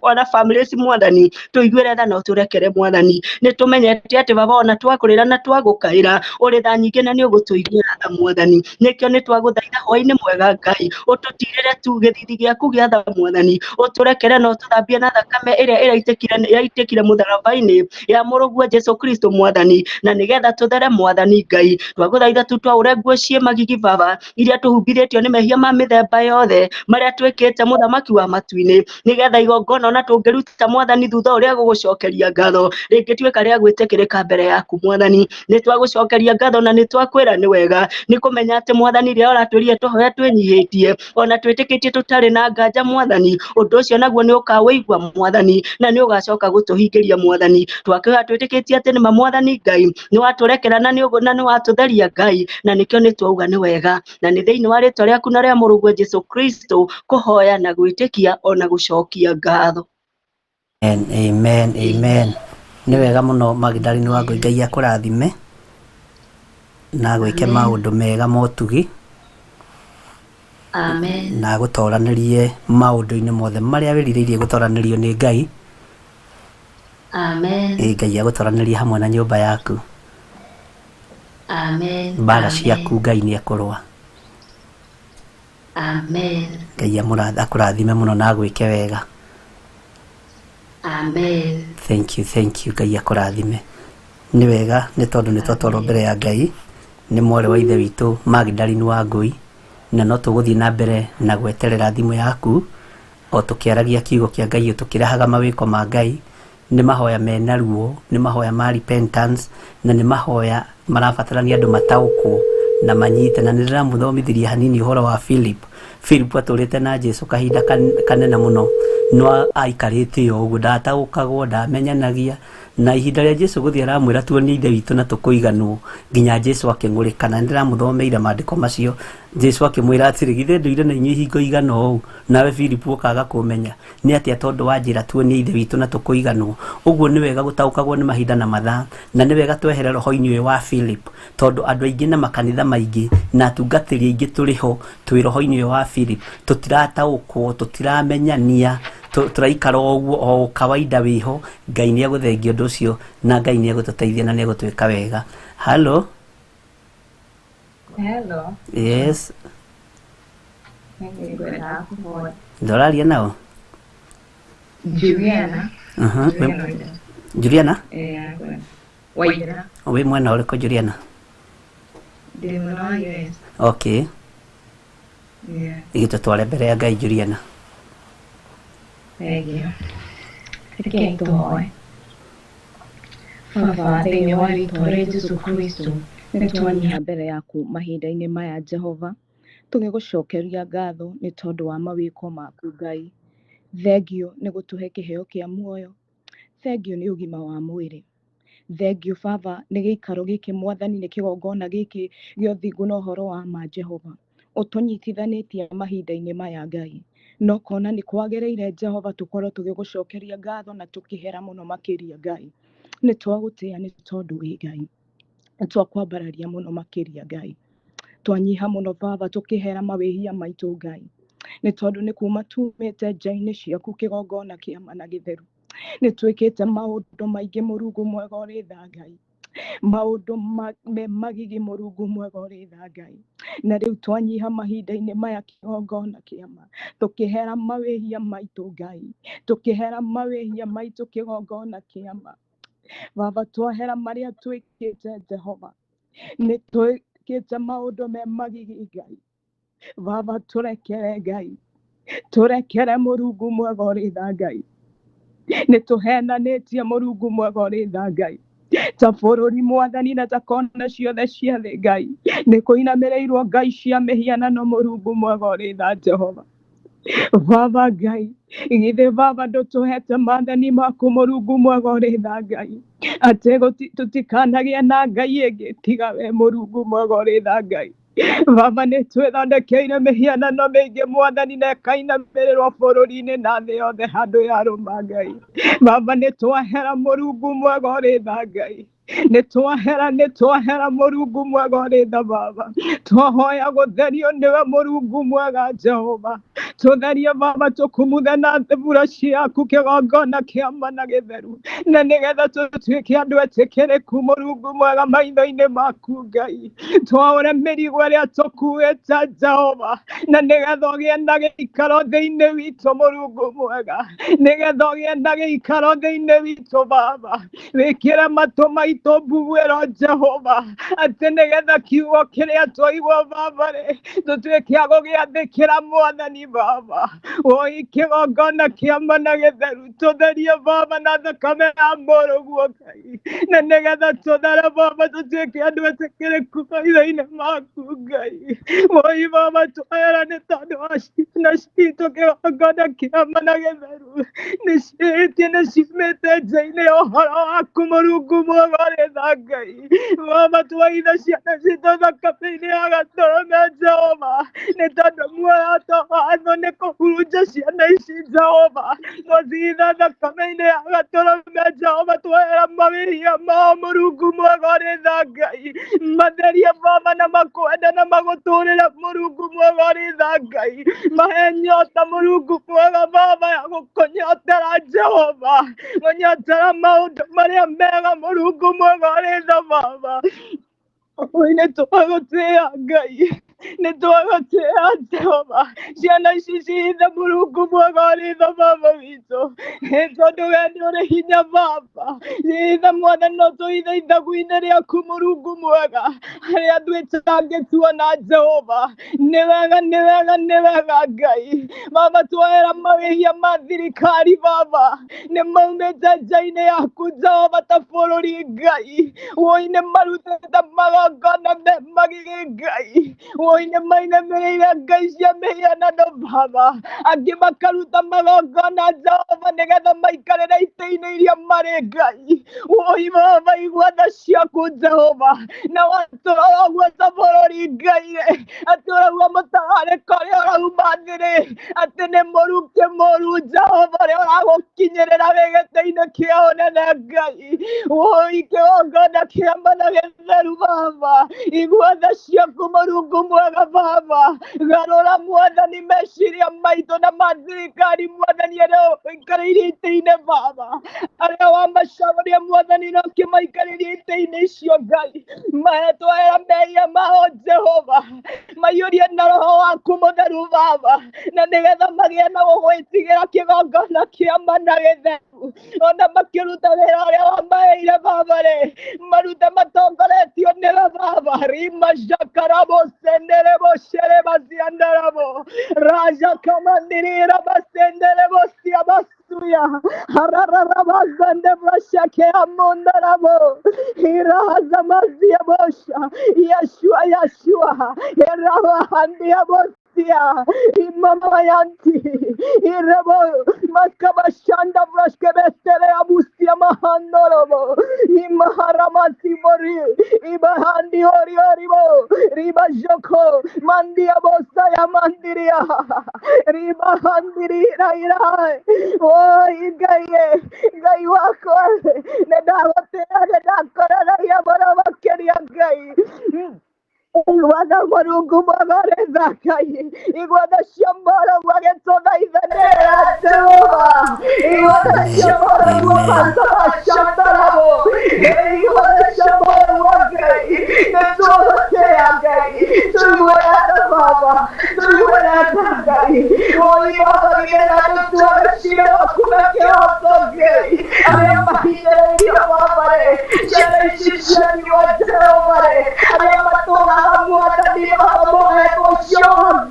C: ona families Mwathani, tũiguĩre tha no tũrekere Mwathani, nĩ tũmenyete atĩ Baba ona twakũrĩra na twagũkaĩra, ũrĩ tha nyingĩ na nĩ ũgũtũiguĩra tha Mwathani, nĩkĩo nĩ twagũthaitha hwaĩ-inĩ mwega Ngai, ũtũtirĩre tu gĩthithi gĩaku gĩa tha Mwathani, ũtũrekere na ũtũthambie na thakame ĩrĩa ĩraitĩkire mũtharaba-inĩ ya mũrũguo Jesũ Kristo Mwathani, na nĩgetha tũthere Mwathani Ngai, twagũthaitha tu twaũre nguo ciĩ magigi Baba, iria tũhumbithĩtio nĩ mehia ma mĩthemba yothe, marĩa twĩkĩte mũthamaki wa matu-inĩ, nĩgetha igongona ona tũngĩruta Mwathani thutha ũrĩa gũgũcokeria ngatho, rĩngĩtuĩka rĩa gwĩtĩkĩrĩka mbere yaku Mwathani, nĩ twagũcokeria ngatho na nĩ twakwĩra nĩ wega, nĩ kũmenya atĩ Mwathani rĩrĩa ũratwĩrire tũhoya twĩnyihĩtie, ona twĩtĩkĩtie tũtarĩ na nganja Mwathani, ũndũ ũcio naguo nĩ ũkawĩigua Mwathani, na nĩ ũgacoka gũtũhingĩria Mwathani, twakĩhoya twĩtĩkĩtie atĩ nĩma Mwathani Ngai, nĩ watũrekera na nĩ watũtheria Ngai, na nĩkĩo nĩ twauga nĩ wega, na nĩ thĩinĩ wa rĩtwa rĩaku na rĩa mũrũguo Jesũ Kristo kũhoya na gwĩtĩkia ona gũcokia ngatho.
B: Amen, amen. Nĩ wega mũno Magdalene wa Ngai akũrathime na gwĩke maũndũ mega motugi,
C: Amen.
B: na gũtoranĩrie maũndũ-inĩ mothe marĩa wĩrirĩirie gũtoranĩrio nĩ Ngai.
C: Amen.
B: Ngai agũtoranĩrie hamwe na nyũmba yaku.
C: Amen.
B: Mbara ciaku Ngai nĩ ekũrũa.
C: Amen.
B: Ngai akũrathime mũno na gwĩke wega.
C: Amen.
B: Thank you Ngai akũrathime. Nĩ wega nĩ tondũ nĩ twatwarwo mbere ya Ngai, nĩ mwarĩ wa ithe witũ Magdalene wa Ngui, na no tũgũthiĩ na mbere na gweterera thimũ yaku o tũkĩaragia kiugo kĩa Ngai, tũkĩrehaga mawĩko ma Ngai. Nĩ mahoya mena ruo, nĩ mahoya ma repentance, na nĩ mahoya marabatarania andũ mataũkwo na manyite. Na nĩ ndĩramũthomithirie hanini ũhoro wa Philip atũrĩte na Jesũ kahinda kanene mũno, no aikarĩte o ũguo, ndataũkagwo, ndamenyanagia, na ihinda rĩa Jesũ gũthiĩ aramwĩra tuonie ithe witũ na tũkũiganwo, nginya Jesũ akĩng'ũrĩkana. Nĩ ndĩramũthomeire maandĩko macio, Jesũ akĩmwĩra atĩrĩ, githĩ ndũire na inyuĩ ihingo igana ũũ, nawe Philip ũkaga kũmenya? Nĩ atĩa tondũ wanjĩra tuonie ithe witũ na tũkũiganwo? Ũguo nĩ wega gũtaũkagwo nĩ mahinda na mathaa, na nĩ wega twehere roho-inĩ ũyũ wa Philip, tondũ andũ aingĩ na makanitha maingĩ na atungatĩri aingĩ tũrĩ ho twĩ roho-inĩ ũyũ wa Philip, tũtirataũkwo, tũtiramenyania, turaikara o kawaida wiho Ngai ni aguthengia undu ucio na Ngai ni agututeithia na ni agutwika wega. Hello. Yes. Ndolaria nao
D: Juliana.
B: Juliana?
D: Waira.
B: We mwana uriko Juliana?
D: Ndi mwana yes.
B: Okay.
D: Yeah.
B: Igitutware mbere ya Ngai Juliana.
D: Thank you. Reke tuhoe. Baba, thĩinĩ wa rĩĩtwa rĩa Jesũ Kristo, nĩ twanyiha mbere yaku mahinda-inĩ maya Jehova, tũgĩgũcokeria ngatho nĩ tondũ wa mawĩko maku Ngai. Thengio nĩ gũtũhe kĩheo kĩa muoyo. Thengio nĩ ũgima wa mwĩrĩ. Thengio Baba nĩ gĩikaro gĩkĩ Mwathani, nĩ kĩgongona gĩkĩ gĩa ũthingu na ũhoro wa ma Jehova. Ũtũnyitithanĩtie mahinda-inĩ maya Ngai. No kona nĩ kwagĩrĩire Jehova tũkorwo tũgĩgũcokeria ngatho na tũkĩhera mũno makĩria Ngai. Nĩ twagũtĩĩa nĩ tondũ wĩ Ngai. Nĩ twakwambararia mũno makĩria Ngai. Twanyiha mũno Baba tũkĩhera mawĩhia maitũ Ngai. Nĩ tondũ nĩ kuma tumĩte nja-inĩ ciaku kĩgongona kĩama na gĩtheru. Nĩ twĩkĩte maũndũ maingĩ Mũrungu mwega ũrĩ tha Ngai. Maũndũ magigi Mũrungu mwega ũrĩ tha Ngai. Na rĩu twanyiha mahinda-inĩ maya kĩgongona kĩama, tũkĩhera mawĩhia maitũ Ngai. Tũkĩhera mawĩhia maitũ kĩgongona kĩama. Baba twahera marĩa twĩkĩte Jehova. Nĩ twĩkĩte maũndũ me magigi Ngai. Baba tũrekere Ngai. Tũrekere Mũrungu mwega ũrĩ tha Ngai. Nĩ tũhenanĩtie Mũrungu mwega ũrĩ tha Ngai. Ta bũrũri Mwathani na ta kona ciothe cia thĩ Ngai. Nĩ kũinamĩrĩirwo ngai cia mĩhianano Mũrungu mwega ũrĩ tha Jehova. Baba Ngai, githĩ Baba ndũtũhete maathani maku Mũrungu mwega ũrĩ tha Ngai. Atĩ tũtikanagĩe na ngai ĩngĩ tiga we Mũrungu mwega ũrĩ tha Ngai. Baba nĩ twĩthondekeire mĩhianano mĩingĩ Mwathani na ĩkainamĩrĩrwo bũrũri-inĩ na thĩ yothe handũ yarũma Ngai. Baba nĩ twahera Mũrungu mwega ũrĩ tha Ngai. Nĩ twahera Mũrungu mwega ũrĩ tha Baba. Twahoya gũtherio nĩwe Mũrungu mwega Jehova. Tũtherie Baba tũkumuthe na thebura ciaku kĩgongona kĩama na gĩtheru. Na nĩgetha tũtuĩke andũ etĩkĩrĩku Mũrungu mwega maitho-inĩ maku Ngai. Twaũre mĩrigo ĩrĩa tũkuĩte Jehova. Na nĩgetha ũgĩe na gĩikaro thĩinĩ witũ Mũrungu mwega. Nĩgetha ũgĩe na gĩikaro thĩinĩ witũ Baba. Wĩkĩre matũ maitũ mbuguĩro Jehova. Atĩ nĩgetha kiugo kĩrĩa twaigua Baba rĩ, tũtuĩke a gũgĩathĩkĩra Mwathani Baba. Oi kĩgongona kĩama na gĩtheru. Tũtherie Baba na thakame ya mũrũguo Ngai. Na nĩgetha tũthere Baba tũtuĩke andũ etĩkĩrĩku maitho-inĩ maku Ngai. Oi Baba twahera nĩ tondũ wa ciana citũ kĩgongona kĩama na gĩtheru. Nĩ ciĩtie nĩ ciumĩte nja-inĩ ya ũhoro waku Mũrungu mwega ũrĩ tha Ngai. Baba twaithe ciana citũ thakame-inĩ ya gatũrũme Jehova. Nĩ tondũ muoyo watho nĩ kũhurunja ciana ici Jehova. Twacitha thakame-inĩ ya gatũrũme Jehova twahera mawĩhia mao Mũrungu mwega ũrĩ tha Ngai. Matherie Baba na makwende na magũtũrĩre Mũrungu mwega ũrĩ tha Ngai. Mahe nyota Mũrungu mwega Baba ya gũkũnyotera Jehova. Gũnyotera maũndũ marĩa mega Mũrungu mwega ũrĩ tha Baba. Oi nĩ twagũtĩĩa Ngai. Nĩ twagũtĩĩa Jehova. Ciana ici ciithe Mũrungu mwega ũrĩ tha Baba witũ. Nĩ tondũ we nĩ ũrĩ hinya Baba. Ciithe Mwathani no tũithe ithagu-inĩ rĩaku Mũrungu mwega. Harĩa twĩtangĩtuona Jehova. Nĩ wega nĩ wega nĩ wega Ngai. Baba twahera mawĩhia ma thirikari Baba. Nĩ maumĩte nja-inĩ yaku Jehova ta bũrũri Ngai. Woi nĩ marutĩte magongona me magigi Ngai. Woi nĩ mainamĩrĩire ngai cia mĩhianano Baba. Angĩ makaruta magongona Jehova nĩgetha maikarĩre itĩ-inĩ iria marĩ Ngai. Woi Baba igua tha ciaku Jehova. Na watũra ũguo ta bũrũri Ngai rĩ. Atĩ ũraigua mũtararĩko ũrĩa ũrauma thĩ rĩ. Atĩ nĩ mũru Jehova ũrĩa ũragũkinyĩrĩra wĩ gĩtĩ-inĩ kĩa ũnene Ngai. Woi kĩgongona kĩama na gĩtheru Baba. Igua tha ciaku Mũrungu mwega Mwega Baba, garora Mwathani meciria maitũ na mathirikari Mwathani arĩa ikarĩire itĩ-inĩ Baba, arĩa wamacagũria Mwathani na ũkĩmaikarĩria itĩ-inĩ icio Ngai, mahetwo wĩra meia mao Jehova, maiyũrie na roho waku mũtheru Baba, na nĩgetha magĩe na gũgwĩtigĩra kĩgongona kĩa ma na gĩtheru, ona makĩruta wĩra ũrĩa wamaheire Baba rĩ, marute matongoretio nĩwe Baba, rima jakarabo senderebo shereba ziandarabo, raja kamandirira basenderebo siabasuya, harararabazande brashake amondarabo, hiraza mazia bosha, Yeshua, hirawa handia bosia, imama yanti, irebo, maskabashanda brashkebestere abusia mahandorobo, imaharamasi mori, ibahandi oribo, riba joko, mandia bosaya mandiria, riba handiri rairai, oh igai wako, nedawote nedakora ya barawakeria gai. Iguana Morungu Magareza Kai, Iguana Shambara Wagetona Ivanera Jehovah, Iguana Shambara Wakasa Shandarabo, Iguana Shambara Wagai, Netuala Teagai, Tuana Baba, Tuana Gai, Holy Baba Gena Tuana Shira Kumake Gai, I am a hero of Mare, Generation Jehovah, I am a Tola. Mwathani Mahoya Ma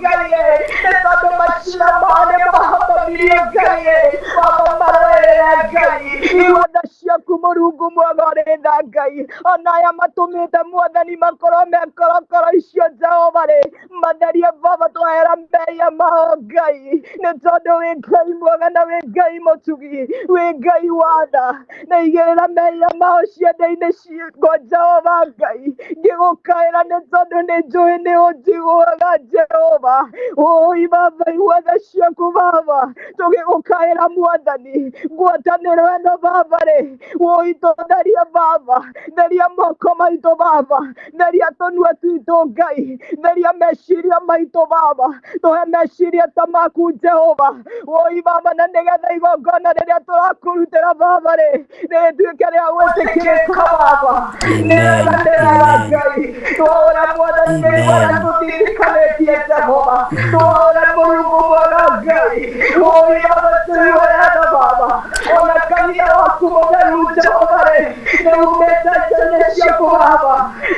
D: Hwai-ni machina mane mahamabiria Ngai wamamarera Ngai iwona ciaku Mũrungu mwagorera Ngai ona aya matũmĩte Mwathani makorwo mekorokoro icio Jehova rĩ matherie Baba twahera mbeya mao Ngai nĩ tondũ wĩ Ngai mwega na wĩ Ngai mũtugi wĩ Ngai wa tha na igĩrĩra mbeya mao ciande-inĩ ciitũ Jehova Ngai ngĩgũkaĩra nĩ tondũ nĩ njũĩ nĩ ũnjiguaga Jehova oi Baba igua tha ciaku Baba tũgĩgũkaĩra Mwathani ngwatanĩro ĩno Baba rĩ oi tũtherie Baba theria moko maitũ Baba theria tũnua twitũ Ngai theria meciria maitũ Baba tũhe meciria ta maku Jehova oi Baba na nĩgetha igongona rĩrĩa tũrakũrutĩra Baba rĩ rĩtuĩke rĩa gwĩtĩkĩrĩka Baba nĩgetha Ngai twahũra Mwathani nĩguo tũtirikanĩtie Jehova twahũra Mũrungu mwega Ngai oi Baba tũihũrana Baba ona kanitha waku mũtheru Jehova rĩ nĩumĩte njĩra ciaku Baba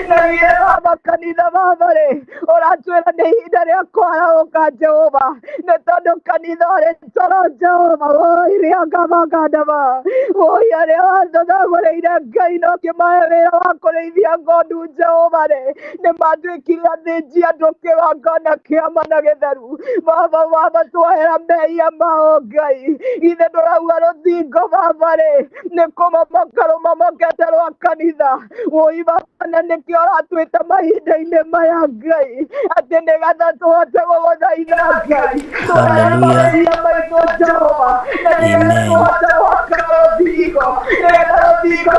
D: na niĩ Baba kanitha Baba rĩ ũratwĩra nĩ ihinda rĩa kwarahũka Jehova nĩ tondũ kanitha ũrĩ toro Jehova oi rĩangabagandaba oi arĩa wathathagũrĩire Ngai na ũkĩmahe wĩra wa kũrĩithia ng'ondu Jehova rĩ nĩmatuĩkire athĩnji andũ kĩgongona kĩa ma na gĩtheru Baba twahera mehia mao Ngai ithe ndũrauga rũthingo Baba rĩ nĩ kũmomoka rũmomokete rwa kanitha oi Baba na nĩkĩo ũratwĩta mahinda-inĩ maya Ngai atĩ nĩgetha tũhote gũgũthaitha Ngai twahera mehia maitũ Jehova na nĩgetha tũhote gwaka rũthingo nĩgetha rũthingo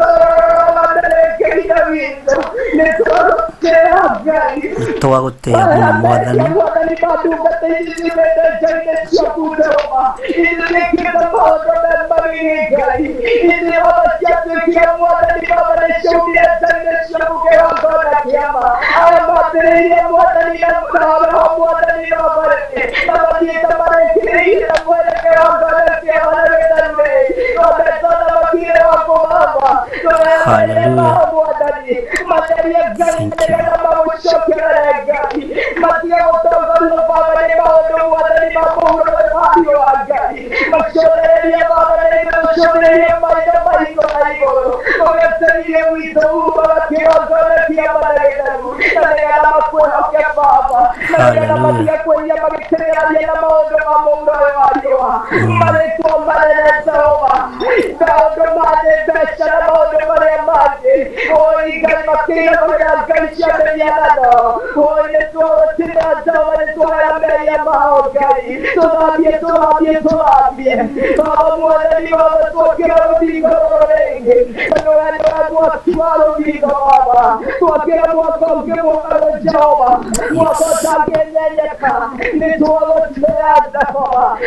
D: rũrũgamĩrĩkĩire witũ nĩ twagũtĩra Ngai
B: twagũtĩra mũno Mwathani
D: mandungata ici cimĩte nja-inĩ ciaku Jehova ithuĩkĩte maũndũ me magigi Ngai ithuĩ Baba ciatuĩkire Mwathani Baba nĩciaumire nja-inĩ ciaku kĩgongona kĩa ma arĩa maambĩrĩirie Mwathani na roho Mwathani Baba rĩ na mathiĩte marĩkĩrĩire mwene kĩgongona kĩa ma na gĩtheru rĩ tondũ makire waku Baba twahera mao Mwathani matherie Ngai nĩgetha magũcokerere Ngai matige gũtongorio Baba nĩ maũndũ Mwathani ma mũhuro mahiũ wa Ngai maconererie Baba nĩgũconererie maitho maitũ na igũrũ ũgetereire witũ umaga kĩgongona kĩa ma na gĩtheru na nĩgetha makwĩhoke Baba na nĩgetha matige kwĩria magĩtĩrĩrania na maũndũ ma mũhuro wa riũa marĩtwo manene Jehova maũndũ ma mbeca na maũndũ marĩa mangĩ oi Ngai makĩiyũrĩra Ngai cia mĩhianano oi nĩtwagũtĩra Jehova nĩtwahera mehia mao Ngai tũthambie Baba Mwathani Baba twokĩra rũthingo rũrũ rĩngĩ na wendo waku
E: mwakimaro migo baba twakira mwakonge mwakalo jehova mwakotagenyeka nituwaloteada baba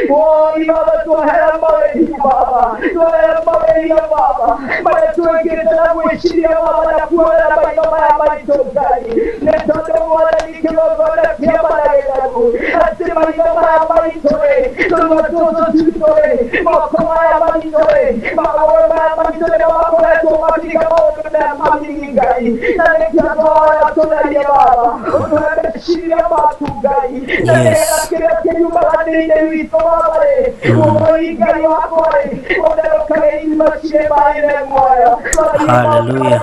E: ibaba tuhera maweli baba tuhera maweli baba maya tuweketana mwishiria baba na kuwela maitoma ya maitogai netote mwana nikilogona kia malaikabu ati maitoma ya maitoe tumatoto tutoe makoma ya maitoe makoma ya maitoe makoma ya tomatika maoto na mamigai na nekia toa ya tona ya baba utuwekeshiria matugai na nekila kia nyumba kanine wito babare umoigai wakoe unelokai machine maile moya
B: Hallelujah.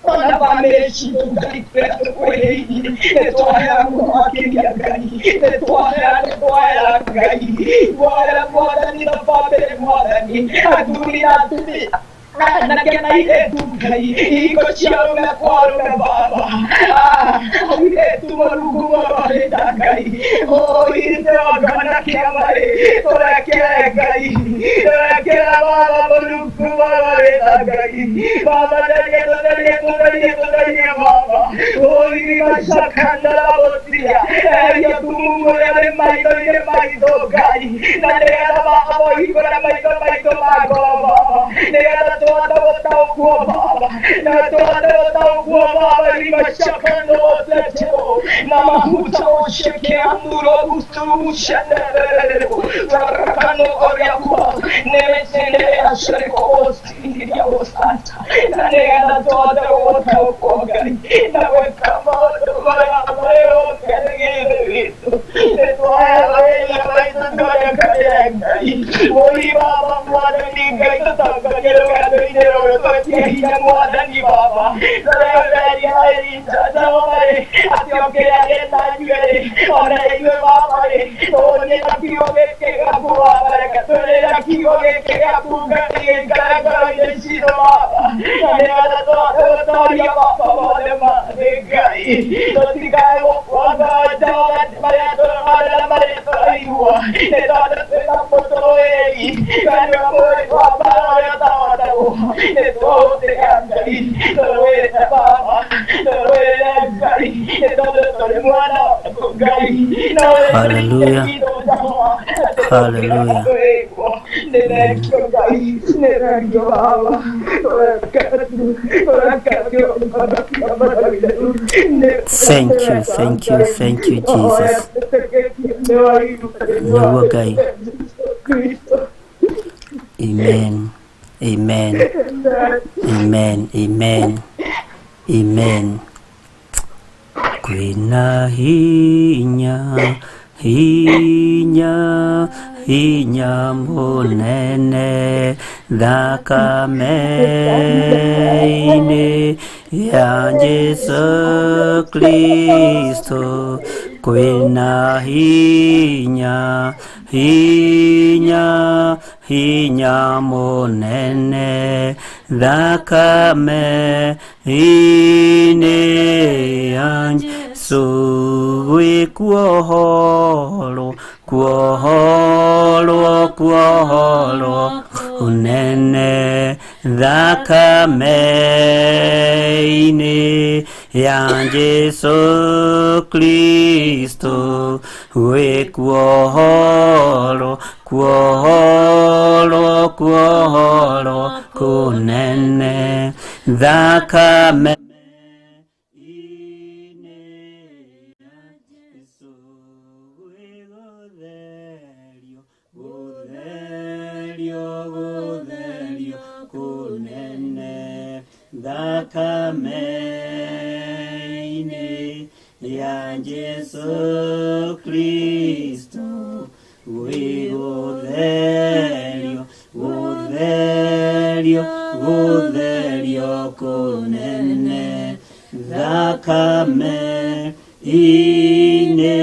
E: Ona bameshi tukaipea kweli netoa kwa kilia gani netoa gani wala ni babele mwani adunia na kena ile tukai iko chao na kwaro na baba ile tumarugu baba dakai ile wakana kia mare tora kia gai tora kia baba marugu baba dakai baba dakai baba ile mashakanda la botia ya tumungu ya maito gai na lea baba iko na maito baba lea toda botao kwa baba na toda kwa baba ni mashakando otacheo na mahuta osheke amuro gustu shanere rakano oria kwa nemesene ashare ko osti ya ostanta na nega toda botao kwa gari na wekama mayo kage ne toa ya maito kaya gari oi baba mwana ni gaita takagero dinero to tiya mwadani baba dari hari jadaware atyo ke ale tajure ore iwe baba to ne takiyo ke apu baba to ne takiyo ke apu gari gara deshiro baba ne ala to ya baba ne ma de gai to tikai wada dawa mare to mare to aiwa ne to foto ei kana baba ya dawa todo te cambia todo es baba todo es gari todo es bueno gari no
B: Hallelujah. Hallelujah. Thank you, Jesus. No guy. Amen. Amen. Amen. Amen. Amen. Kwina hinya munene thakame-ini ya Jesu Kristo. Kwina hinya munene thakame-ini ya Jesu kuohoro unene thakame-ini ya Jesu Kristo we kuohoro kunene thakame thakame-ini ya Jesu Kristo we gotherio kunene thakame ine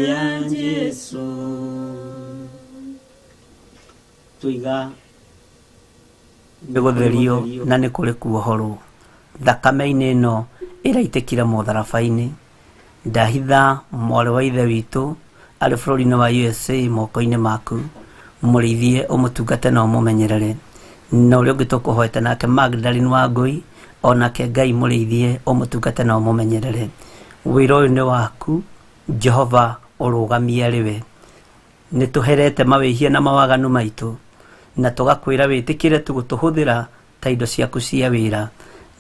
B: ya Jesu. Tuiga nigutherio na nä kå rä kuohorwo thakame-inä ä no ä raitäkire motharabai-inä. Ndahitha mwarä wa ithe witå arä bå rå ri-inä wa USA moko-inä maku, må rä ithie å må tungate na å må menyerere. Na å rä å ngä tå kå hoete nake Magdalene wa Ngåi, onake Ngai må rä ithie å må tungate na å må menyerere. Wä ra å yå nä waku Jehova, å rå gamie arä we. Nä tå herete mawä hia na mawaganu maitå, na tå gakwä ra wä tä kä re tå gå tå hå thä ra ta indo ciaku cia wä ra.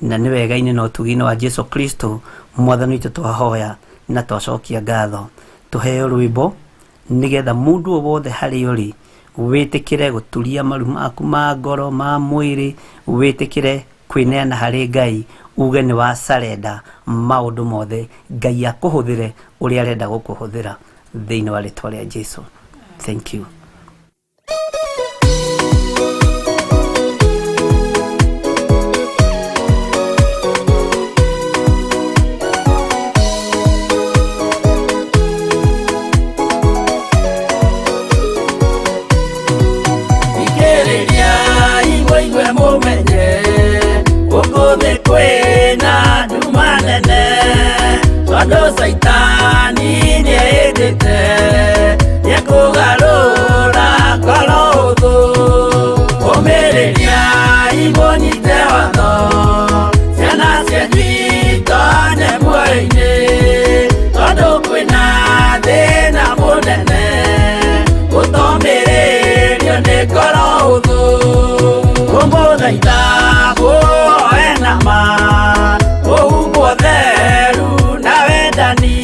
B: Na nä wega-inä na å tugi-inä wa Jesu Kristo mwathani witå twahoya na twacokia ngatho. Tå heo rwä mbo nä getha må ndå o wothe harä å rä wä tä kä re gå turia maru maku ma ngoro ma mwä rä, wä tä kä re kwä neana harä Ngai, uge nä wa sarenda maå ndå mothe, Ngai akå hå thä re å rä a arenda gå kå hå thä ra thä inä wa rä twa rä a Jesu. Thank you.
A: Kwena dumanene tondå caitani nä ändäte nä kå garå ngoro å thå å mä rä ria imånyite watho ciana cianyu itonye muoyo-inä tondå kwĩna thĩna mũnene gũtomä rä rio nä ngoro å thå å må thaitha ũhumbwo theru na wendani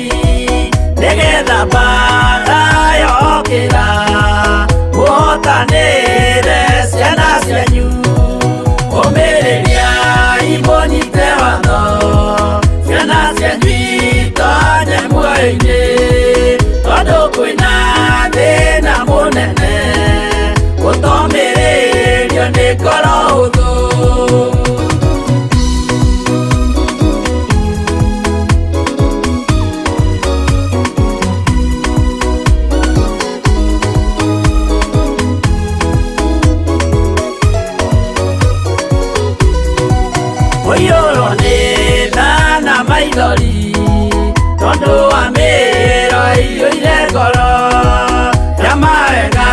A: nĩgetha mbara yokĩra mũhotanĩre ciana cianyu ũmĩrĩria imũnyite watho ciana cianyu itonye muoyo-inĩ tondũ kwĩna thĩna mũnene gũtomĩrĩrio nĩ ngoro hũthũ. Tondũ wa mĩro ĩiyũire ngoro ya mawega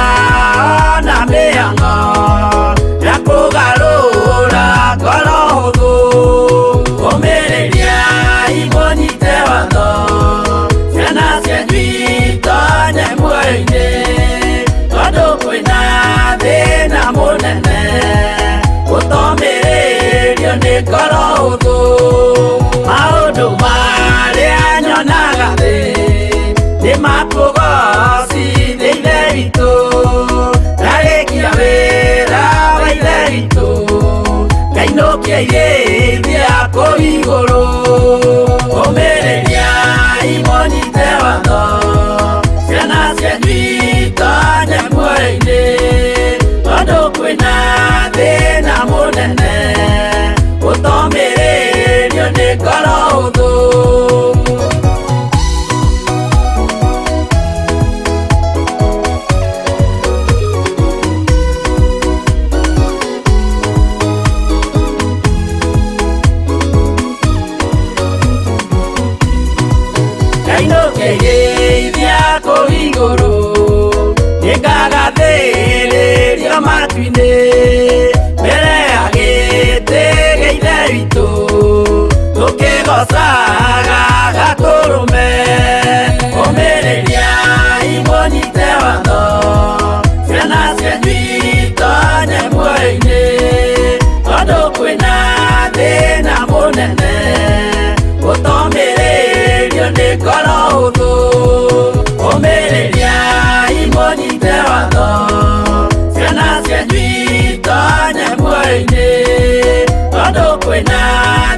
A: na mĩhang'o ya kũgarũra ngoro hũthũ ũmĩrĩria imũnyite watho ciana cianyu itonye muoyo-inĩ tondũ kwĩna thĩna mũnene gũtomĩrĩrio nĩ ngoro hũthũ. Maũndũ marĩa nyonaga thĩ nĩ makũgocithia ithe witũ, ndarĩkia wĩra wa ithe witũ ngainũkia irĩithia kũu igũrũ ũmĩrĩria imũnyite watho ciana cianyu itonye muoyo-inĩ tondũ kwĩna thĩna mũnene gũtomĩrĩrio nĩ ngoro hũthũ. Ngainũkĩria kũu igũrũ nĩngagathĩrĩrio matu-inĩ mbere ya gĩtĩ gĩa ithe witũ tũkĩgocaga gatũrũme ũmĩrĩria imũnyite watho ciana cianyu itonye muoyo-inĩ tondũ kwĩna thĩna mũnene gũtomĩrĩrio nĩ ngoro hũthũ ũmĩrĩria imũnyite watho ciana cianyu itonye muoyo-inĩ tondũ kwĩna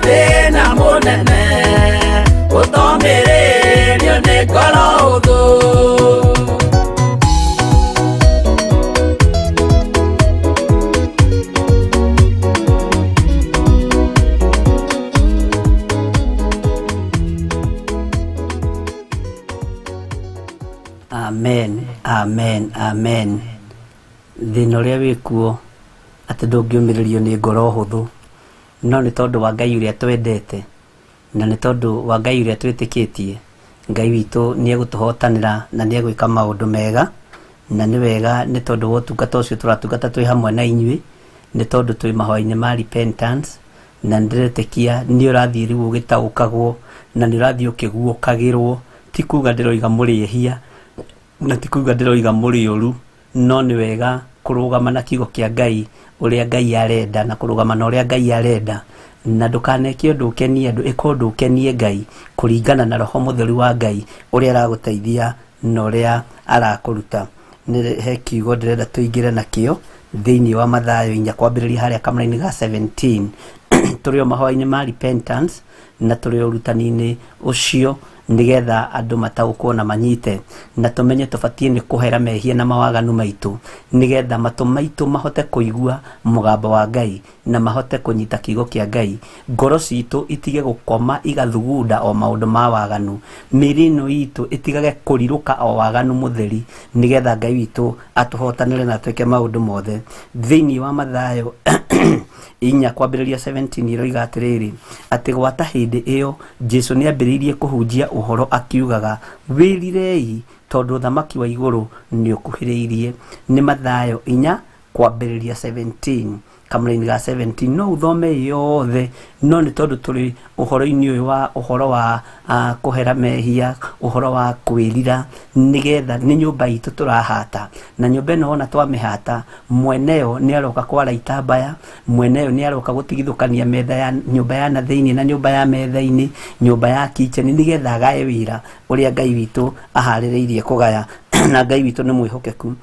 A: thĩna mũnene gũtomĩrĩrio nĩ ngoro hũthũ.
B: amen amen amen thina uria wikuo ati ndungiumiririo ni ngoro huthu no ni tondu wa Ngai uria twendete na ni tondu wa Ngai uria twitikitie Ngai witu ni egutuhotanira na ni egwika maundu mega na ni wega ni tondu wa tungata ucio turatungata twi hamwe na inyui ni tondu twi mahoya-ini ma repentance na ndiretekia ni urathii riu ugitaukagwo na ni urathii ukiguokagirwo ti kuga ndiroiga murihia na ti kuga ndiroiga murioru no ni wega kurugama na kiugo kia Ngai uria Ngai arenda na kurugama na uria Ngai arenda na ndukaneke undu ukenie andu ikondu ukenie Ngai kuringana na roho mutheru wa Ngai uria araguteithia na uria arakuruta ni he kiugo ndirenda tuingire nakio thiini wa Mathayo 4 kwambiriria haria kamera-ini ga 17 turio mahoya-ini ma repentance na turio urutani-ini ucio nigetha andu mataukwo na manyite na tumenye tubatie ni kuhera mehia na mawaganu maitu nigetha matu maitu mahote kuigua mugambo wa Ngai na mahote kunyita kiugo kia Ngai ngoro citu itige gukoma igathugunda o maundu ma waganu mirino itu itigage kuriruka o waganu mutheri nigetha Ngai witu atuhotanire na tweke maundu mothe thiini wa Mathayo 4 kwambiriria 17 iroiga atiriri ati gwata hindi iyo Jesu ni ambiriirie kuhunjia uhoro akiugaga wirirei tondu thamaki wa iguru ni ukuhiriirie ni Mathayo 4 kwambiriria 17 kamera-ini ga 17 no uthome yothe no ni tondu turi uhoro-ini uyu wa uhoro wa kuhera mehia uhoro wa kwirira nigetha ni nyumba itu turahata na nyumba ino ona twamihata mweneo ni aroka kwara itambaya mweneo ni aroka gutigithukania metha ya nyumba ya na thiini na nyumba ya metha-ini nyumba ya kitchen nigetha gae wira uria Ngai witu ahaririirie kugaya na Ngai witu ni mwihokeku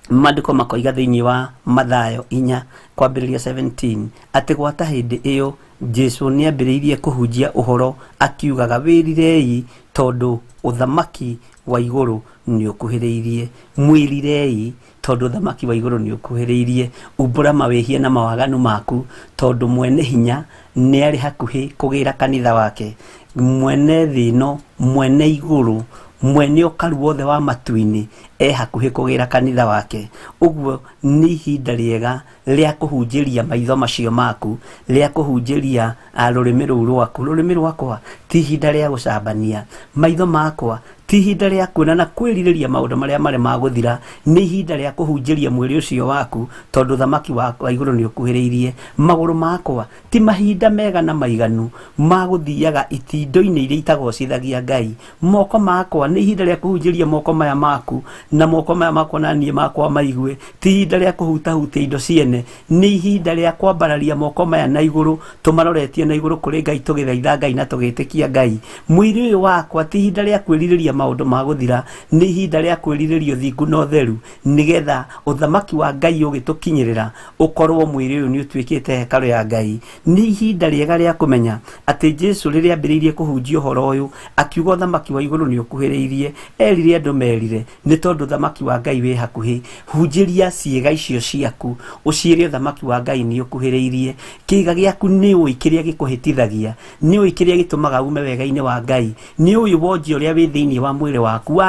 B: Mandiko makoiga thiini wa Mathayo 4 kwambiriria 17 ati gwata hindi iyo Jesu ni ambiriirie kuhunjia uhoro akiugaga wirirei tondu uthamaki wa iguru ni ukuhiriirie mwirirei tondu uthamaki wa iguru ni ukuhiriirie umbura mawihia na mawaganu maku tondu mwene hinya ni ari hakuhi kugira kanitha wake mwene thino mwene iguru mwene ukaru wothe wa matu-ini hakuhi kugira kanitha wake uguo ni ihinda riega ria kuhunjiria maitho macio maku ria kuhunjiria rurimi ruu rwaku rurimi rwakwa ti ihinda ria gucambania maitho makwa ti ihinda ria kuona na kwiririria maundu maria mari maguthira ni ihinda ria kuhunjiria mwiri ucio waku tondu thamaki wa iguru ni ukuhiriirie maguru makwa ti mahinda mega na maiganu maguthiaga itindo-ini iria itagocithagia Ngai moko makwa ni ihinda ria kuhunjiria moko maya maku na moko maya makwa na nie makwa maigue ti ihinda ria kuhutahutia indo ciene ni ihinda ria kwambararia moko maya na iguru tumaroretie na iguru kuri Ngai tugithaitha Ngai na tugitikia Ngai mwiri uyu wakwa ti ihinda ria kwiririria maundu maguthira ni ihinda ria kwiriririo thingu no theru nigetha uthamaki wa Ngai ugitukinyirira ukorwo mwiri uyu ni utwikite hekalu ya Ngai ni ihinda riega ria kumenya ati Jesu riria ambiriirie kuhunjia uhoro uyu akiuga uthamaki wa iguru ni ukuhiriirie erire andu merire ni tondu uthamaki wa Ngai wi hakuhi hunjiria ciega icio ciaku uciire uthamaki wa Ngai ni ukuhiriirie kiiga giaku ni ui kiria gikuhitithagia ni ui kiria gitumaga ume wega-ini wa Ngai ni ui wonje uria wi thiini wa mwiri waku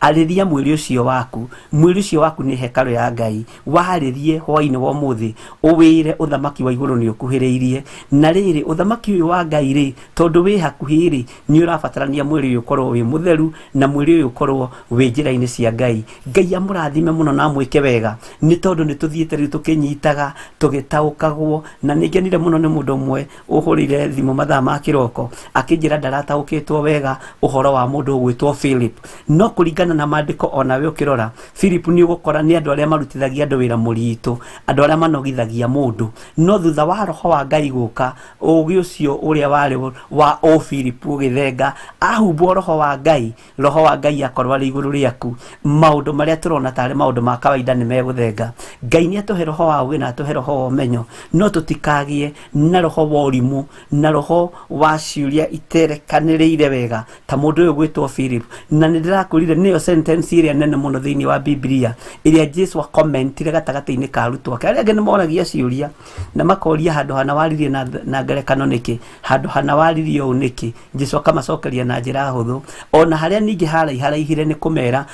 B: ariria mwiri ucio waku ni hekalu ya Ngai waririe hwai-ini wa muthi uwire uthamaki wa iguru ni ukuhiriirie na riri uthamaki uyu wa Ngai ri tondu wi hakuhi ri ni urabatarania mwiri uyu ukorwo wi mutheru na mwiri uyu ukorwo wi njira-ini cia Ngai Ngai amurathime muno na mwike wega ni tondu ni tuthiite riu tukinyitaga tugitaukagwo na ningenire muno ni mundu umwe uhurire thimu mathaa ma kiroko akinjira ndarataukitwo wega uhoro wa mundu gwitwo Philip no kuringana na mandiko ona we ukirora Philip ni ugukora ni andu aria marutithagia andu wira muritu andu aria manogithagia mundu no thutha wa roho wa Ngai guka ugi ucio uria wari wa Philip ugithenga ahumbwo roho wa Ngai akorwa ri iguru riaku maundu maria turona tari maundu ma kawaida ni meguthenga Ngai ni atuhe roho wa ugi na atuhe roho wa umenyo no tutikagie na roho wa urimu na roho wa ciuria iterekaniriire wega ta mundu uyu gwitwo Philip na ndirakurire niyo sentence iria nene muno thiini wa Biblia iria Jesu akomentire gatagati-ini ka arutwo ake aria angĩ nĩmoragia ciũria na makoria handũ hana waririe na ngerekano nĩkĩ handũ hana waririe ũũ nĩkĩ Jesu akamacokeria na njĩra hũthũ ona harĩa ningĩ haraihire nĩ kũmera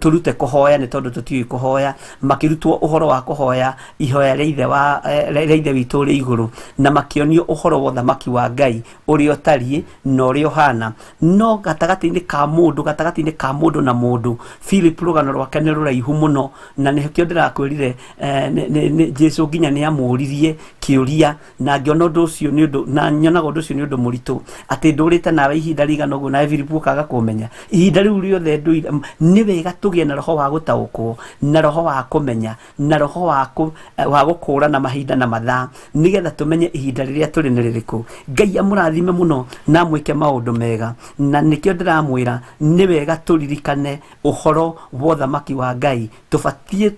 B: tũrute kũhoya nĩ tondũ tũtiũĩ kũhoya makĩrutwo ũhoro wa kũhoya ihoya rĩa ithe witũ ũrĩ igũrũ na makĩonio ũhoro wa ũthamaki wa Ngai ũrĩa ũtariĩ na ũrĩa ũhana no gatagati-ini ka mũndũ na mũndũ Philip rũgano rwake nĩ rũraihu mũno na nĩkĩo ndĩrakwĩrire Jesu nginya nĩ amũririe kĩũria na ngĩona ũndũ ũcio nĩ ũndũ na nyonaga ũndũ ũcio nĩ ũndũ mũritũ atĩ ndũrĩte nawe ihinda rĩigana ũguo nawe Philip ũkaga kũmenya ihinda rĩu rĩothe nĩ wega tũgĩe na roho wa gũtaũkwo na roho wa kũmenya na roho wa gũkũũrana mahinda na mathaa nĩgetha tũmenye ihinda rĩrĩa tũrĩ nĩ rĩrĩkũ Ngai amũrathime mũno na mwĩke maũndũ mega na nĩkĩo ndĩramwĩra nĩ wega tũririkane ũhoro wa ũthamaki wa Ngai tũbatiĩ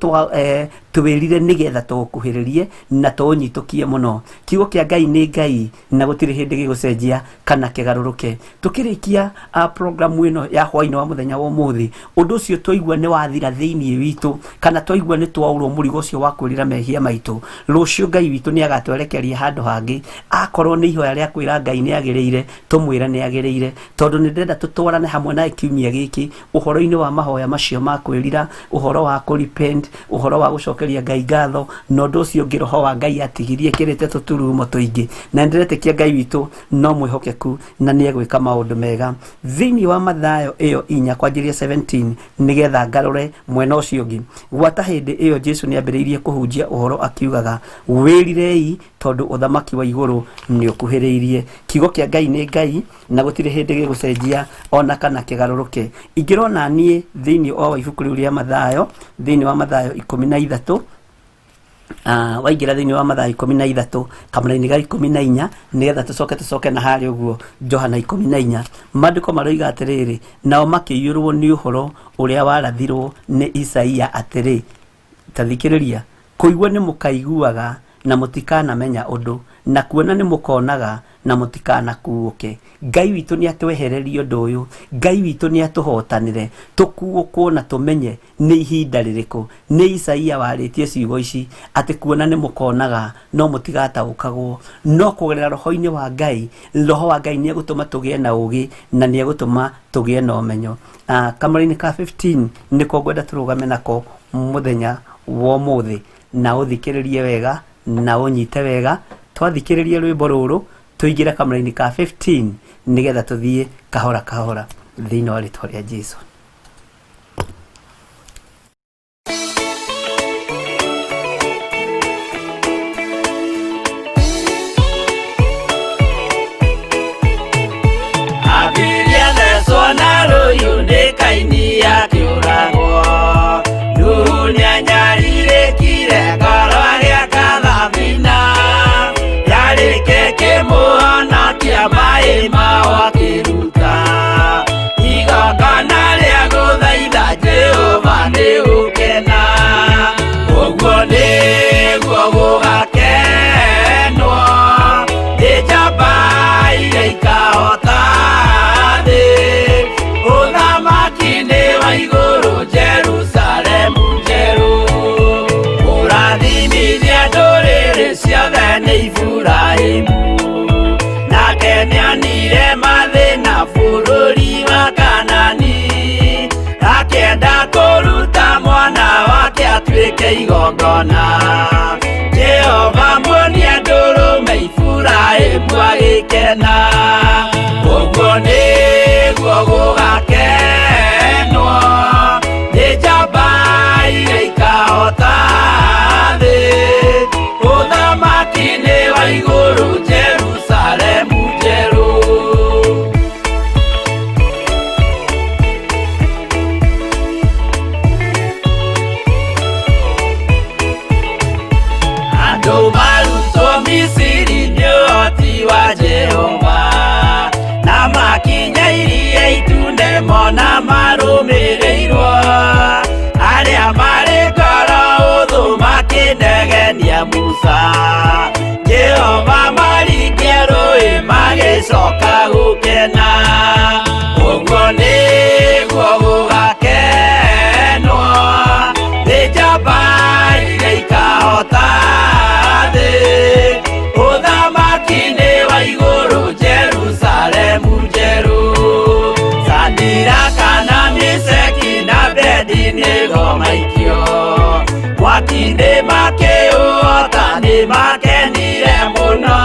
B: twĩrire nĩgetha tũũkuhĩrĩrie na tũũnyitũkie mũno kiugo kĩa Ngai nĩ Ngai na gũtirĩ hĩndĩ gĩgũcenjia kana kĩgarũrũke tũkĩrĩkia programu ĩno ya hwaĩ-inĩ wa mũthenya wa ũmũthĩ ũndũ ũcio twaigua nĩ wathira thĩinĩ witũ kana twaigua nĩ twaurwo mũrigo ũcio wa kwĩrira mehia maitũ rũciũ Ngai witũ nĩ agatwerekeria handũ hangĩ akorwo nĩ ihoya rĩa kwĩra Ngai nĩ agĩrĩire tũmwĩre nĩ agĩrĩire tondũ nĩ ndĩrenda tũtwarane hamwe na kiumia gĩkĩ ũhoro-inĩ wa mahoya macio ma kwĩrira ũhoro wa repent ũhoro wa gũcokeria Ngai ngatho na ũndũ ũcio ũngĩ roho wa Ngai atigirie kĩrĩte tũturumo tũingĩ na ndĩretĩkia Ngai witũ no mwĩhokeku na nĩ egwĩka maũndũ mega thĩinĩ wa Mathayo ĩyo 4:17 nĩgetha ngarũre mwena ũcio ũngĩ gwata hĩndĩ ĩyo Jesu nĩ ambĩrĩirie kũhunjia ũhoro akiugaga wĩrirei tondũ ũthamaki wa igũrũ nĩ ũkuhĩrĩirie kiugo kĩa Ngai nĩ Ngai na gũtirĩ hĩndĩ gĩgũcenjia ona kana kĩgarũrũke ingĩrona niĩ thĩinĩ wa ibuku rĩu rĩa Mathayo thĩinĩ wa Mathayo 13 waingĩra thĩinĩ wa Mathayo 13 kamũra-inĩ ga 14 nĩgetha tũcoke na harĩa ũguo Johana 14 maandĩko maroiga atĩrĩrĩ nao makĩiyũrwo nĩ ũhoro ũrĩa warathirwo nĩ Isaia atĩrĩ tathikĩrĩria kũigua nĩ mũkaiguaga na mũtikanamenya ũndũ na kuona nĩ mũkonaga na mũtikanakuũke Ngai witũ nĩ atwehererie ũndũ ũyũ Ngai witũ nĩ atũhotanire tũkuũkwo na tũmenye nĩ ihinda rĩrĩkũ nĩ Isaia warĩtie ciugo ici atĩ kuona nĩ mũkonaga no mũtigataũkagwo no kũgerera roho-inĩ wa Ngai roho wa Ngai nĩ egũtũma tũgĩe na ũũgĩ na nĩ egũtũma tũgĩe na ũmenyo kamũra-inĩ ka 15 nĩko ngwenda tũrũgame nako mũthenya wa ũmũthĩ na ũthikĩrĩrie wega na ũnyite wega twathikĩrĩrie rwĩmbo rũrũ tũingĩre kamũra-inĩ ka 15 nĩgetha tũthiĩ kahora kahora thĩinĩ wa rĩtwa rĩa Jesu
A: abiria thecwo na rũhiũ nĩ kaini akĩũragwo nĩanyariirĩkire ngoro agĩaka thabina yarĩke kĩmũhonokia maĩ mao akĩruta igongona rĩa gũthaitha Jehova nĩ gũkena ũguo nĩguo gũgakenwo nĩ njamba iria ikahota thĩ ũthamaki-nĩ wa igũrũ Jerusalemu njerũ ũrathimithie ndũrĩrĩ ciothe nĩ Iburahĩmu nake nĩonire mathĩna bũrũri wa Kanani akĩenda kũruta mwana wake atuĩke igongona Jehova muonie ndũrũme Iburahĩmu agĩkena ũguo nĩguo gũgakenwo nĩ njamba iria ikahota thĩ ũthamaki-nĩ wa igũrũ Jerusalemu njerũ andũ marutwo Misiri nĩ ũhoti wa Jehova na makinya iria itune mona marũmĩrĩirwo arĩa marĩ ngoro ũthũ makĩnegenia Musa Jehova maringie rũĩ magĩcoka gũkena ũguo nĩ makinde makiota ni makenire muno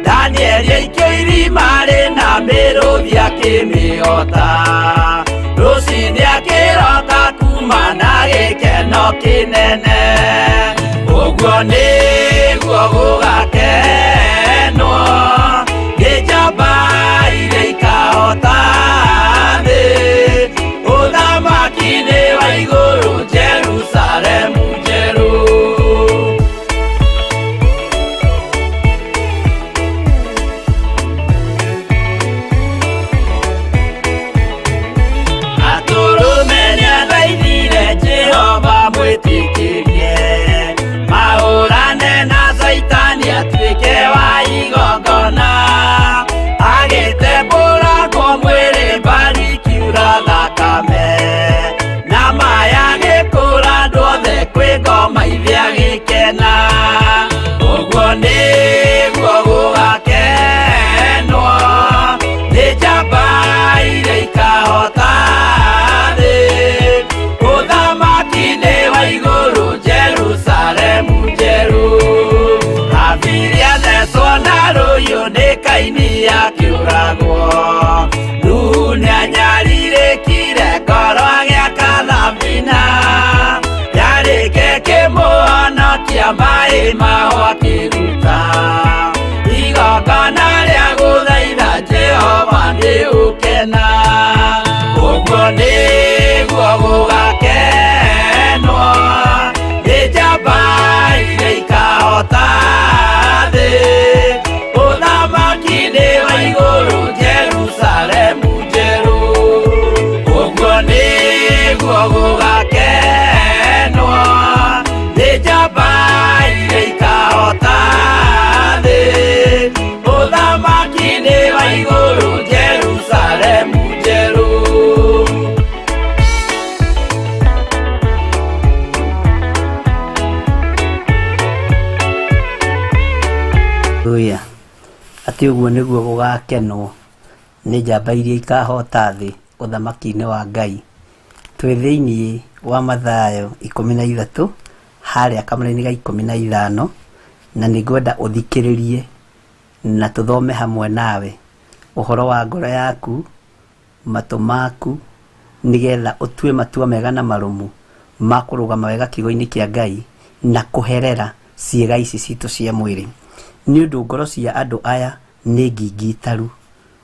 A: Daniel yaikiri mari na miruthi akimiota rucini akiroka kuma na gikeno kinene uguo niguo gugakenwo nĩ njamba iria ikahota thĩ ũthamaki-inĩ wa igũrũ Jerusalemu njerũ atũrũme nĩathaithire Jehova mwĩtĩkĩrie mahũrane na Saitani atuĩke wa igongona agĩtembũragwo mwĩrĩ mbari kiura thakame na maya gĩkũra andũ othe kwĩ ngoma ithia gĩkena ũguo nĩguo gũgakenwo nĩ njamba iria ikahota thĩ ũthamaki-inĩ wa igũrũ Jerusalemu njerũ abiria thecwo na rũhiũ nĩ Kaini akĩũragwo Nuhu nĩanyarirĩkire ngoro agĩaka thabina yarĩke kĩmũhonokia maĩ maho akĩruta igongona rĩa gũthaitha Jehova nĩ ũkena ũguo nĩguo gũgakenwo nĩ njamba iria ikahota thĩ ũthamaki-inĩ wa igũrũ Jerusalemu njerũ ũguo nĩguo gũgakenwo nĩ njamba iria ikahota thĩ ũthamaki-inĩ wa igũrũ Jerusalemu njerũ
B: Hallelujah. Ati uguo niguo gugakenwo ni njamba iria ikahota thĩ ũthamaki-inĩ wa Ngai. Twĩ thĩinĩ wa Mathayo 13 harĩa kamũra-inĩ ga 15 na nĩngwenda ũthikĩrĩrie na tũthome hamwe nawe ũhoro wa ngoro yaku matũ maku nĩgetha ũtue matua mega na marũmu ma kũrũgama wega kiugo-inĩ kĩa Ngai na kũherera ciĩga ici citũ cia mwĩrĩ. Nĩ ũndũ ngoro cia andũ aya nĩ ngingitaru.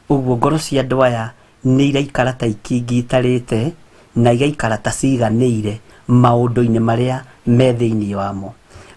B: Ũguo ngoro cia andũ aya nĩ iraikara ta ikingitarĩte na igaikara ta ciganĩire maũndũ-inĩ marĩa me thĩinĩ wamo.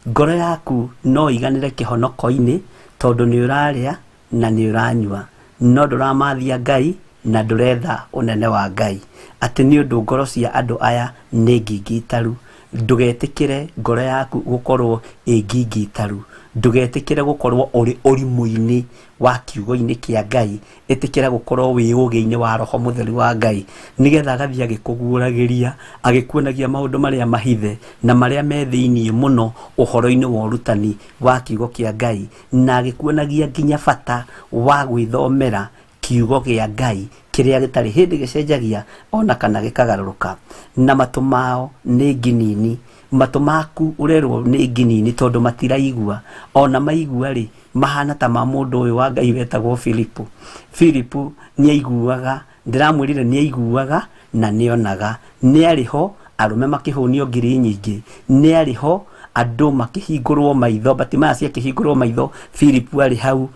B: Ngoro yaku no iganĩre kĩhonoko-inĩ tondũ nĩ ũrarĩa na nĩ ũranyua no ndũramathia Ngai na ndũretha ũnene wa Ngai. Atĩ nĩ ũndũ ngoro cia andũ aya nĩ ngingitaru. Ndũgetĩkĩre ngoro yaku gũkorwo ĩngingitaru. Ndũgetĩkĩre gũkorwo ũrĩ ũrimũ-inĩ wa kiugo-inĩ kĩa Ngai. Ĩtĩkĩra gũkorwo wĩ ũgĩ-inĩ wa Roho Mũtheru wa Ngai nĩgetha agathiĩ agĩkũguũragĩria agĩkuonagia maũndũ marĩa mahithe na marĩa me thĩinĩ mũno ũhoro-inĩ wa ũrutani wa kiugo kĩa Ngai na agĩkuonagia nginya bata wa gwĩthomera kiugo gĩa Ngai kĩrĩa gĩtarĩ hĩndĩ gĩcenjagia ona kana gĩkagarũrũka. Na matũ mao nĩ nginini. Matũ maku ũrerwo nĩ nginini tondũ matiraigua ona maigua rĩ mahana ta ma mũndũ ũyũ wa Ngai wetagwo Filipu. Filipu nĩaiguaga, ndĩramwĩrire nĩaiguaga na nĩonaga. Nĩarĩ ho arũme makĩhũnio ngiri nyingĩ, nĩarĩ ho andũ makĩhingũrwo maitho, Batimaya akĩhingũrwo maitho, Filipu arĩ hau.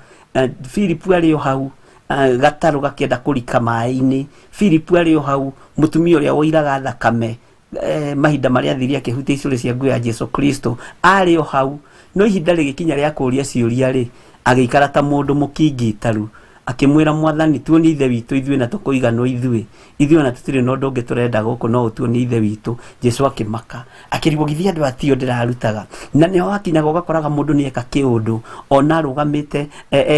B: Filipu arĩ o hau gatarũ gakĩenda kũrika maĩ-inĩ. Filipu arĩ o hau mũtumia ũrĩa woiraga thakame mahinda marĩa athiria akĩhutia icũrĩ cia nguo ya Jesu Kristo arĩ o hau. No ihinda rĩgĩkinya rĩa kũũria ciũria rĩ agĩikara ta mũndũ mũkingitaru akĩmwĩra Mwathani tuonie ithe witũ ithuĩ na tũkũiganwo ithuĩ ona tũtirĩ na ũndũ ũngĩ tũrenda gũkũ no ũtuonie ithe witũ. Jesu akĩmaka akĩrigũgithia andũ atio ndĩrarutaga. Na nĩho hakinyaga ũgakoraga mũndũ nĩeka kĩũndũ ona arũgamĩte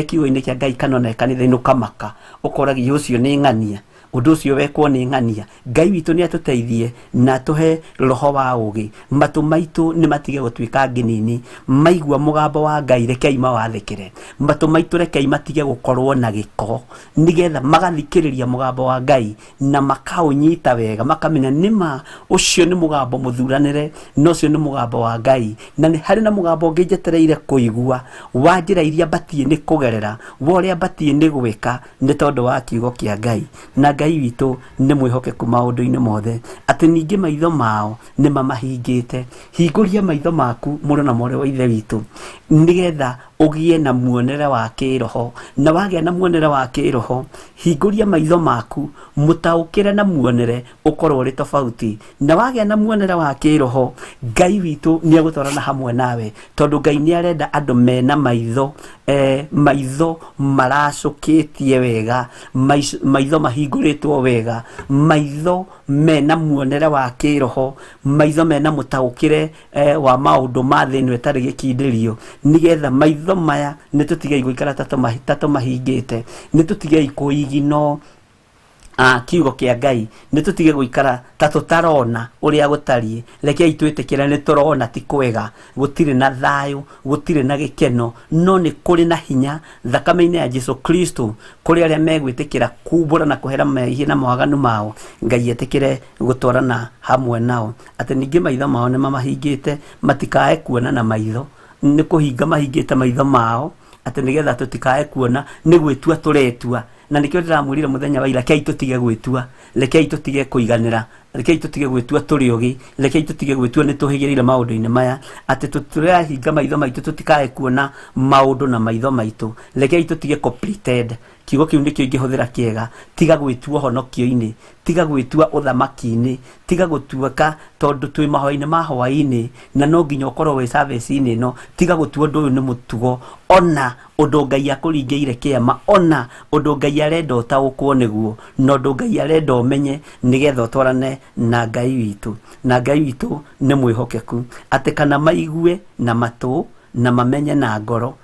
B: kiugo-inĩ kĩa Ngai kana ona kanitha-inĩ ũkamaka ũkoragia ũcio nĩ ng'ania undu ucio wekwo ni ng'ania. Ngai witu ni atuteithie na tuhe roho wa ugi, matu maitu ni matige gutwika nginini, maigua mugambo wa Ngai rekei mawathikire, matu maitu rekei matige gukorwo na giko, nigetha magathikiriria mugambo wa Ngai na makaunyita wega, makamenya nima ucio ni mugambo muthuranire, no ucio ni mugambo wa Ngai, na ni hari na mugambo ungi njetereire kuigua wa njira iria batie ni kugerera, wa uria batie ni gwika, ni tondu wa kiugo kia Ngai. Na Ngai witu ni mwihokeku maundu-ini mothe, ati ningi maitho mao ni mamahingite. Hinguria maitho maku muru na more wa ithe witu, nigetha ugie na muonere wa kiroho, na wagia na muonere wa kiroho, hinguria maitho maku mutaukire na muonere ukorwo uri tofauti, na wagia na muonere wa kiroho, Ngai witu ni agutwarana hamwe nawe, tondu Ngai ni arenda andu mena maitho maitho maracukitie wega, maitho mahinguritwo wega, maitho mena muonere wa kiroho, maitho mena mutaukire wa maundu ma thini wetari gikindirio, nigetha maitho maya nitutige guikara tatu mahingite, nitutige kuigino kiugo kia Ngai, nitutige guikara tatutarona uria gutari, rekei twitikira ni turona ti kwega, gutire na thayu, gutire na gikeno, no ni kuri na hinya thakame-ini ya Jesu Kristo, kuri aria megwitikira kumbura na kuhera mehia na mawaganu mao, Ngai etikire gutwarana hamwe nao. Ati ningi maitho mao ni mamahingite, matikae kuona na maitho, ni kuhinga mahingite maitho mao, ati nigetha tutikae kuona, ni gwitua turetua. Na nikio ndiramwirire muthenya wa ira, rekei tutige gwitua, rekei tutige kuiganira, rekei tutige gwitua turi ugi, rekei tutige gwitua ni tuhigirire maundu-ini maya, ati tutirahinga maitho maitu tutikae kuona maundu na maitho maitu, rekei tutige completed. Kiugo kiu nikio ingihuthira kiega, tiga gwitua honokio-ini, tiga gwitua uthamaki-ini, tiga gutuika tondu twi mahoi-ini ma hwai-ini na no nginya ukorwo wi service-ini no, tiga gutua undu uyu ni mutugo, ona undu Ngai akuringiire kiama, ona undu Ngai arenda utaukwo niguo, no undu Ngai arenda umenye nigetha utwarane na Ngai witu. Na Ngai witu ni mwihokeku, ati kana maigue na matu na mamenye na ngoro.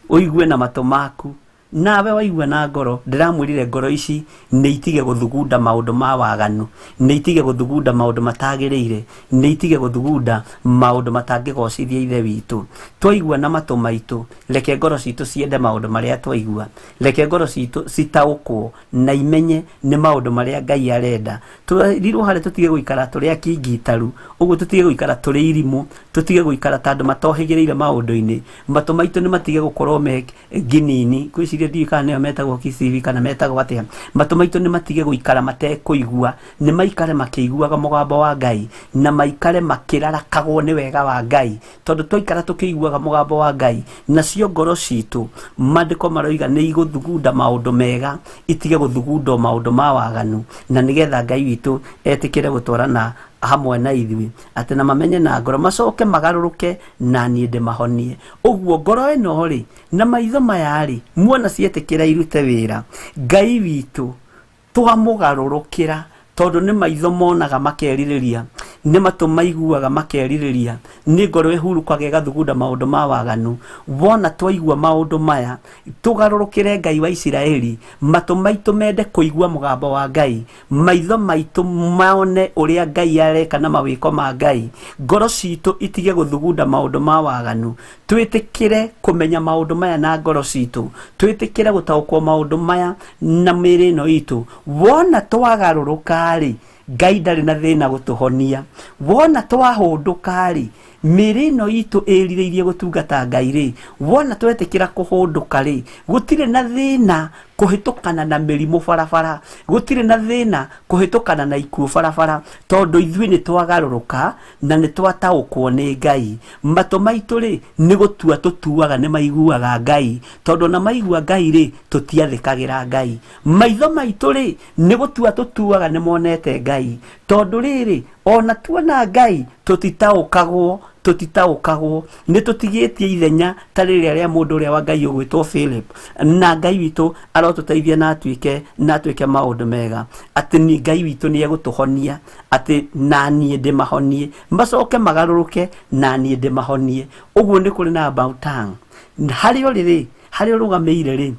B: Uigue na matu maku, nawe waigua na ngoro, ndiramwirire ngoro ici ni itige guthugunda maundu ma waganu, ni itige guthugunda maundu matagirire, ni itige guthugunda maundu matangigocithia ithe witu. Twaigua na matu maitu, reke ngoro citu ciende maundu maria twaigua, reke ngoro citu citaukwo na imenye ni maundu maria Ngai arenda. Twirirwo hari tutige guikara turi akingitaru, uguo tutige guikara turi irimu, tutige guikara tandu matohigirire maundu-ini, matu maitu ni matige gukorwo me ginini, kwiciria ndikana nio metagwo kisivi kana metagwo atia, matu maitu ni matige guikara matekuigua, ni maikare makiiguaga mugambo wa Ngai, na maikare makirarakagwo ni wega wa Ngai, tondu twaikara tukiiguaga mugambo wa Ngai, nacio ngoro citu mandiko maroiga ni iguthugunda maundu mega, itige guthugunda maundu ma waganu, na nigetha Ngai witu etikire gutwarana hamwe na ithui, ati na mamenye na ngoro macoke magaruruke na nie ndimahonie. Uguo ngoro ino ri na maitho maya ri muona cietikira irute wira, Ngai witu twamugarurukira tondu ni maitho monaga makeririria, ni matu maiguaga makeririria, ni ngoro ihurukaga igathugunda maundu ma waganu. Wona twaigua maundu maya tugarurukire Ngai wa Isiraeli, matu maitu mende kuigua mugambo wa Ngai, maitho maitu maone uria Ngai areka na mawiko ma Ngai, ngoro citu itige guthugunda maundu ma waganu, twitikire kumenya maundu maya na ngoro citu, twitikire gutaukwo maundu maya na miri no itu. Wona twagarurukari Ngai ndari na thina gutuhonia, wona twahundukari miri no itu iririirie gutungata Ngai ri, wona twetikira kuhunduka ri, gutire na thina kuhitukana na mirimu barabara, gutire na thina kuhitukana na ikuo barabara, tondu ithui ni twagaruruka na ni twataukwo ni Ngai. Matu maitu ri ni gutua tutuaga ni maiguaga Ngai, tondu na maigua Ngai ri tutiathikagira Ngai. Maitho maitu ri ni gutua tutuaga ni monete Ngai, tondu riri ona tuona Ngai tutitaukagwo ni tutigitie ithenya ta riria ria mundu uria wa Ngai ugwitwo Philip, na Ngai witu arotuteithia na atuike maundu mega, ati ni Ngai witu ni egutuhonia, ati na nie ndimahonie, macoke magaruruke na nie ndimahonie. Uguo ni kuri na about tongue hario riri hario rugameire ri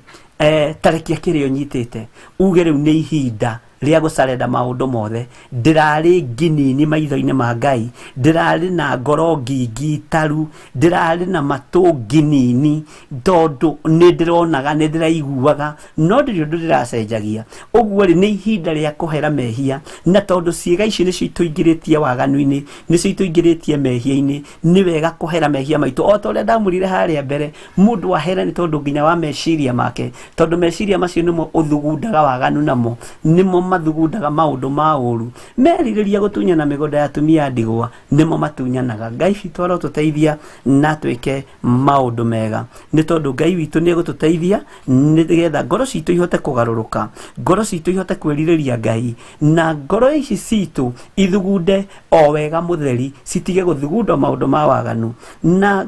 B: tarekia kirio nyitite uge riu ni ihinda ria gucarenda maundu mothe ndirari nginini maitho-ini ma Ngai ndirari na ngoro ngingitaru ndirari na matu nginini tondu ni ndironaga ni ndiraiguaga no ndiri undu ndiracenjagia uguo ri ni ihinda ria kuhera mehia na tondu ciiga ici ni cituingiritie waganu-ini ni cituingiritie mehia-ini ni wega kuhera mehia maitu o toria ndamurire haria mbere mundu ahere ni tondu nginya wa meciria make tondu meciria macio nimo uthugundaga waganu namo nimo mathugundaga maundu ma uru meririria gutunyana migoda ya atumia ndigwa nimo matunyanaga Ngai witũ arotuteithia na twike maundu mega ni tondu Ngai witũ ni gututeithia nigetha ngoro citu ihote kugaruruka ngoro citu ihote kwiririria Ngai na ngoro ici citu ithugunde o wega mutheri citige guthugunda maundu ma waganu na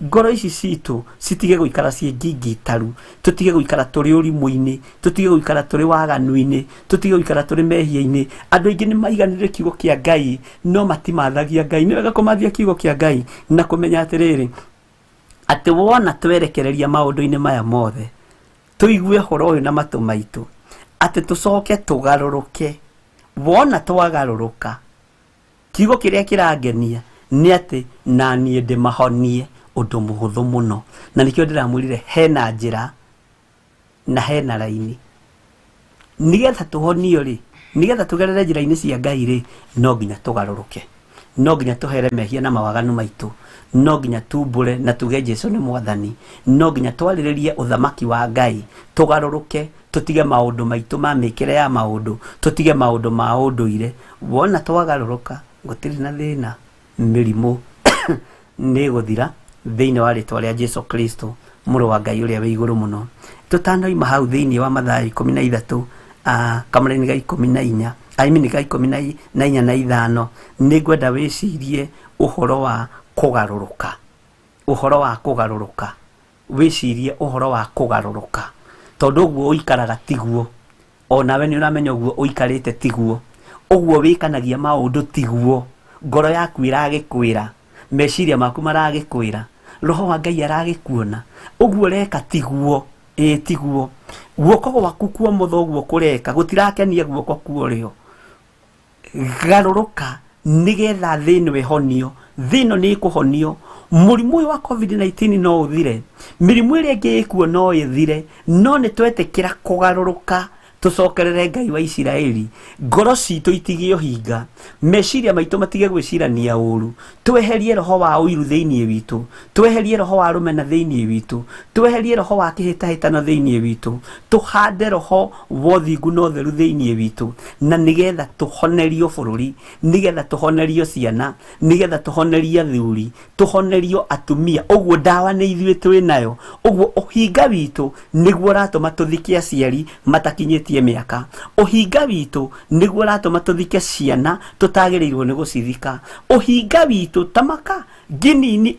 B: ngoro ici citu citige guikara cie ngingitaru tutige guikara turi urimu-ini tutige guikara turi waganu-ini tutige guikara turi mehia-ini andu aingi ni maiganire kiugo kia Ngai no matimathagia Ngai ni wega kumathia kiugo kia Ngai na kumenya atiriri ati wona twerekereria maundu-ini maya mothe tuigue horo uyu na matu maitu ati tucoke tugaruruke wona twagaruruka kiugo kiria kirangenia ni ati na nie ndimahonie undu muhuthu muno na nikio ndiramurire hena njira na hena raini nigetha tuhonio ri nigetha tugerere njira-ini cia Ngai ri no nginya tugaruruke no nginya tuhere mehia na mawaganu maitu no nginya tumbure na tuge Jesu ni mwathani no nginya twariririe uthamaki wa Ngai tugaruruke tutige maundu maitu ma mikire ya maundu tutige maundu ma unduire wona twagaruruka gutiri na thina mirimu ni guthira thiini wa ritwa ria Jesu Kristo muru wa Ngai uria wi iguru muno tutanoima hau thiini wa mathaa 13 kamari-ini ga 14 aimini ga 14 na 5 ni ngwenda wicirie uhoro wa kugaruruka wicirie uhoro wa kugaruruka tondu guo uikaraga tiguo onawe ni uramenya guo uikarite tiguo uguo wikanagia maundu tiguo ngoro yaku iragikwira meciria maku maragikwira roho wa Ngai aragikuona uguo reka tiguo tiguo guoko gwaku kwa mutho guo kureka gutirakenia guoko kuorio garuruka nigetha thino ihonio thino ni kuhonio murimu wa COVID-19 no uthire mirimu iria ngikuo no ithire no ni twetekira kugaruruka tucokerere Ngai wa Isiraeli ngoro citu itige uhinga meciria maitu matige gwicirania uru tweherie roho wa uiru thiini witu tweherie roho wa rumena thiini witu tweherie roho wa kihitahitano thiini witu tuhande roho wothingu no theru thiini witu na nigetha tuhonerio bururi nigetha tuhonerio ciana nigetha tuhonerio athuri tuhonerio atumia uguo dawa ni ithuĩ twĩ nayo uguo uhinga witu niguo ratuma tuthike aciari matakinyĩtie miaka uhinga witu niguo ratuma tuthike ciana tutagirirwo ni gucithika uhinga witu tamaka ginini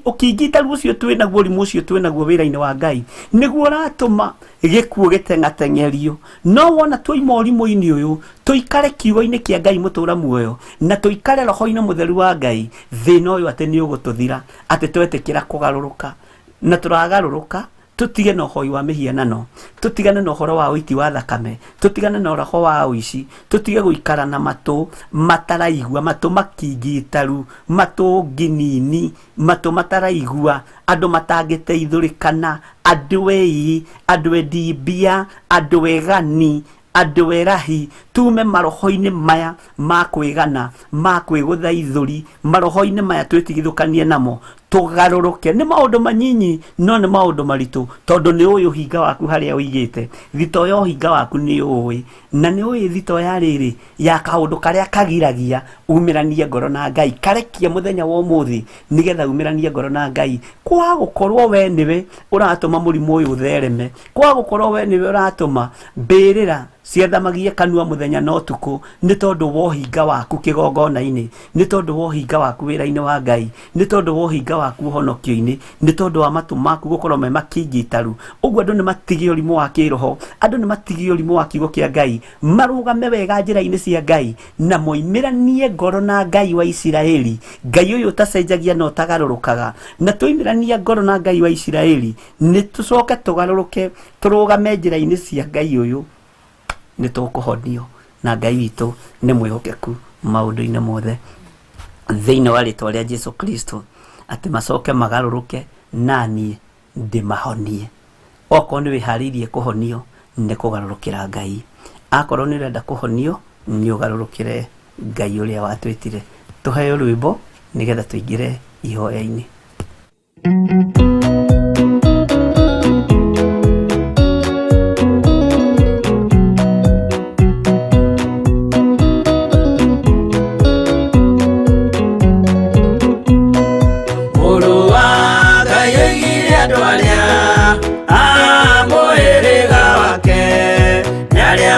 B: ukingita rucio twinaguo rimu ucio twinaguo wira-ini wa Ngai niguo ratuma gikuo gitengatengerio no wona twaima urimu-ini uyu tuikare kiugo-ini kia Ngai mutura muoyo na tuikare roho-ini mutheru wa Ngai thina uyu ati ni ugututhira ati twetikira kugaruruka na turagaruruka tutige no hoi wa mihianano tutigane no horo wa uiti wa thakame tutigane no roho wa uici tutige guikara na matu mataraigua matu makingitaru matu ginini matu mataraigua andu matangiteithurikana andu ei andu edibia andu egani andu erahi tume maroho-ini maya ma kwigana ma kwiguthaithuri maroho-ini maya twetigithukanie namo tugaruruke ni maundu manyinyi no ni maundu maritu tondu ni uyu hinga waku haria uigite thito yo hinga waku ni uwi na ni uyi thito ya riri ya kaundu karia kagiragia umiranie ngoro na Ngai karekia muthenya wa umuthi nigetha umiranie ngoro na Ngai kwa gukorwo we niwe uratuma murimu uyu uthereme kwa gukorwo we niwe uratuma mbirira ciathamagie kanua muthenya no tuku ni tondu wo hinga waku kigongona-ini ni tondu wo hinga waku wira-ini wa Ngai ni tondu wo hinga waku honokio-ini ni tondu wa matu maku gukorwo me makingitaru uguo andu ni matigie urimu wa kiroho andu ni matigie urimu wa kiugo kia Ngai marugame wega njira-ini cia Ngai na moimiranie ngoro na Ngai wa Isiraeli Ngai uyu utacenjagia no tagarurukaga na tuimiranie ngoro na Ngai wa Isiraeli ni tucoke tugaruruke turugame njira-ini cia Ngai uyu ni tukuhonio na Ngai witu ni mwihokeku maundu-ini mothe thiini wa ritwa ria Jesu Kristo ati macoke magaruruke nanie ndimahonie okorwo ni wihariirie kuhonio ni kugarurukira Ngai akorwo ni urenda kuhonio ni ugarurukire Ngai uria watwitire tuheo rwimbo nigetha tuingire ihoya-ini.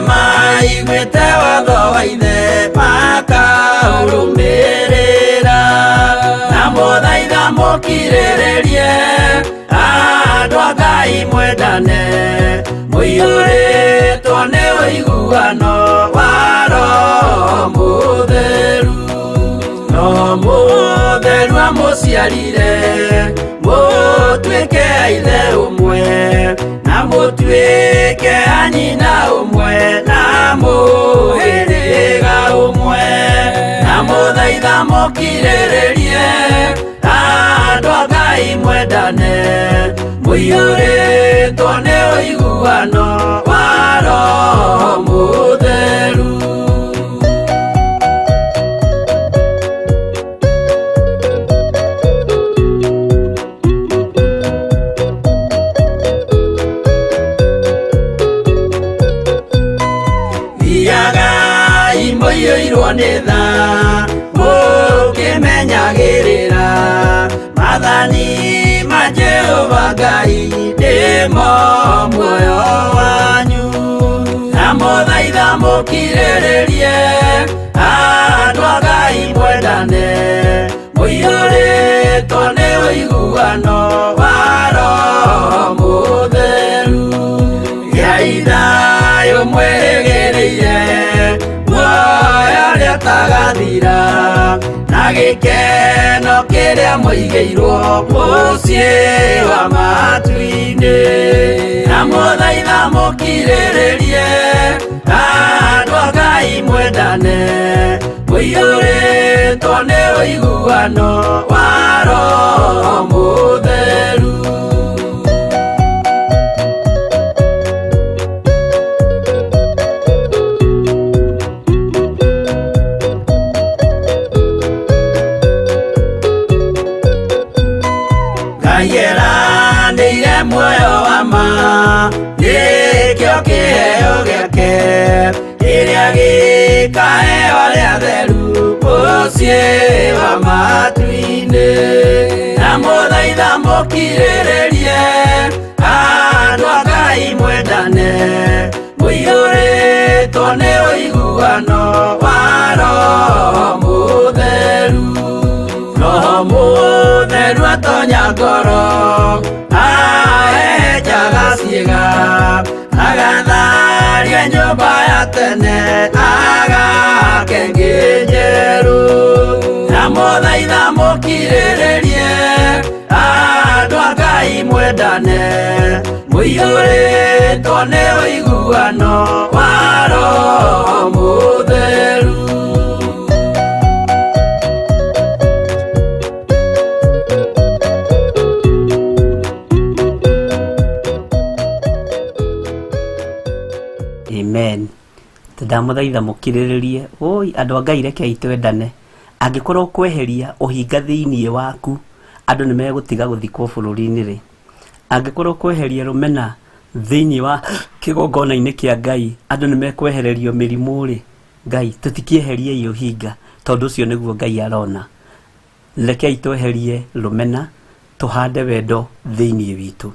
A: Maiguite watho wa ithe makaurumirira na muthaitha mukiriririe andu a Ngai mwendane muiyuritwo ni uiguano wa Roho Mutheru amuciarire mutuike a ithe umwe na mutuike a nyina umwe na muhiriga umwe na muthaitha mukiriririe andu a Ngai mwendane muiyuritwo ni uiguano wa Roho Mutheru. Muiyuirwo ni tha mukimenyagirira mathani ma Jehova Ngai ndimo muoyo wanyu na muthaitha mukiriririe andu a Ngai mwendane muiyuritwo ni uiguano wa Roho Mutheru giai thayu mwirigireire muoyo tagathira na gikeno kiria muigeirwo mucii wa matu-ini na muthaitha mukiriririe andu a Ngai mwendane muiyuritwo ni uiguano wa Roho Mutheru. Ngeranĩire muoyo wa ma nĩkĩo kĩheo gĩake kĩrĩa gĩkaheo arĩa atheru mũciĩ wa matu-inĩ na mũthaitha mũkirĩrĩrie andũ a Ngai mwendane mũiyũrĩtwo nĩ ũiguano wa Roho Mũtheru. Roho Mutheru atonya ngoro ahenjaga ciĩga agatharia nyũmba ya tene agake ngĩ njerũ na mũthaitha mũkirĩrĩrie andũ a Ngai mwendane mũiyũrĩtwo nĩ ũiguano wa Roho Mutheru.
B: Amen. Tandamuthaitha mukiriririe oi andu a Ngai rekei twendane angikorwo kweheria uhinga thiini waku andu ni megutiga guthikwo bururi-ini ri angikorwo kweheria rumena thiini wa kigongona-ini kia Ngai andu ni mekwehererio mirimu ri Ngai tutikieherie iyo hinga tondu ucio niguo Ngai arona rekei tweherie rumena tuhande wendo thiini witu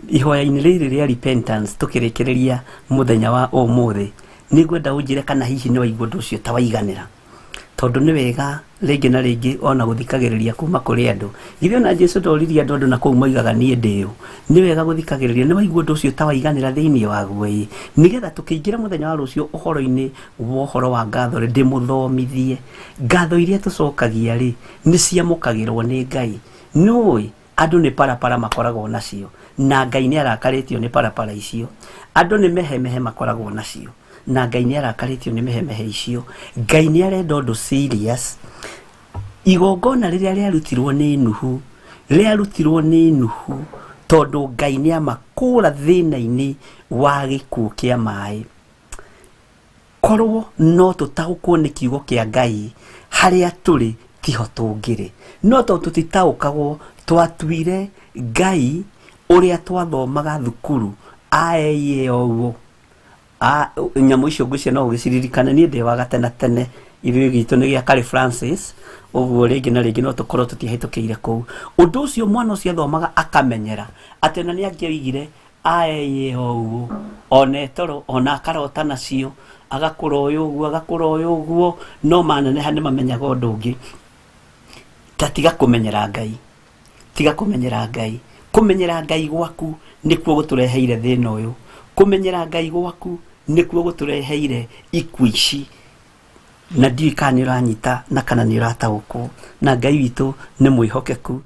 B: ihoya-ini riri ria repentance tukirikireria muthenya wa umuthi nĩngwenda ũnjĩre kana hihi nĩ waigua ũndũ ũcio ta waiganĩra, tondũ nĩ wega rĩngĩ na rĩngĩ ona gũthikagĩrĩria kuma kũrĩ andũ. Githĩ ona Jesũ ndoririe andũ na kũu moigaga niĩ ndĩ ũ? Nĩ wega gũthikagĩrĩria nĩ waigua ũndũ ũcio ta waiganĩra thĩinĩ waguo ĩ, nĩgetha tũkĩingĩra mũthenya wa rũciũ ũhoro-inĩ wa ũhoro wa ngatho rĩ, ndĩmũthomithie ngatho iria tũcokagia rĩ nĩ ciamũkagĩrwo nĩ Ngai. Nĩũĩ andũ nĩ parapara makoragwo nacio, na Ngai nĩ arakarĩtio nĩ parapara icio. Andũ nĩ mehemehe makoragwo nacio, na Ngai nĩ arakarĩtio nĩ mehemehe icio. Ngai nĩ arenda ũndũ serious. Igongona rĩrĩa rĩarutirwo nĩ Nuhu, tondũ Ngai nĩ amakũra thĩna-inĩ wa gĩkuũ kĩa maĩ. Korwo no tũtaũkwo nĩ kiugo kĩa Ngai harĩa tũrĩ tiho tũngĩrĩ, no tondũ tũtitaũkagwo twatuire Ngai ũrĩa twathomaga thukuru aeye ũguo. Nyamũ icio ngwĩciria no ũgĩciririkane, niĩ ndĩ wa gatene tene, ithuĩ gitũ nĩ gĩa Karĩ Francis, ũguo rĩngĩ na rĩngĩ no tũkorwo tũtiahĩtũkĩire kũu. Ũndũ ũcio mwana ũcio athomaga akamenyera atĩ ona nĩ angĩoigire aeye ũguo, ona toro ona akarota nacio, agakũra ũguo, no maneneha nĩ mamenyaga ũndũ ũngĩ. Tiga kũmenyera Ngai, tiga kũmenyera Ngai. Kũmenyera Ngai gwaku nĩkuo gũtũreheire thĩna ũyũ. Kũmenyera Ngai gwaku nĩkuo gũtũreheire ikuũ ici. Na ndiũĩ kana nĩ ũranyita na kana nĩ ũrataũkwo, na Ngai witũ nĩ mwĩhokeku.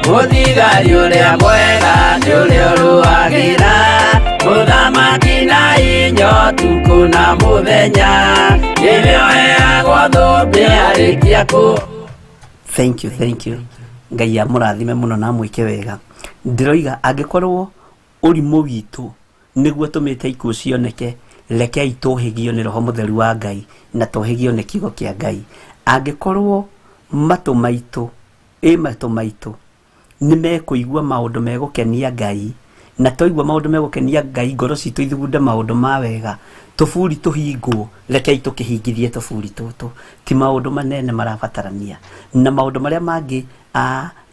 A: Mũthigari ũrĩa mwega nĩ ũrĩa ũrũagĩra mũthamaki na inyo tukũ na mũthenya, nĩwe ũheagwo thũmbĩ arĩkia kũ.
B: Thank you. Ngai amũrathime mũno na mwĩke wega. Ndĩroiga angĩkorwo ũrimũ witũ nĩguo tũmĩte ikuũ cioneke, rekei tũhĩgio nĩ Roho Mũtheru wa Ngai na tũhĩgio nĩ kiugo kĩa Ngai. Angĩkorwo matũ maitũ nĩ mekũigua maũndũ megũkenia Ngai, na twaigua maũndũ megũkenia Ngai, ngoro citũ ithugunde maũndũ ma wega, tũburi tũhingwo, rekei tũkĩhingithie tũburi tũtũ. Ti maũndũ manene marabatarania, na maũndũ marĩa mangĩ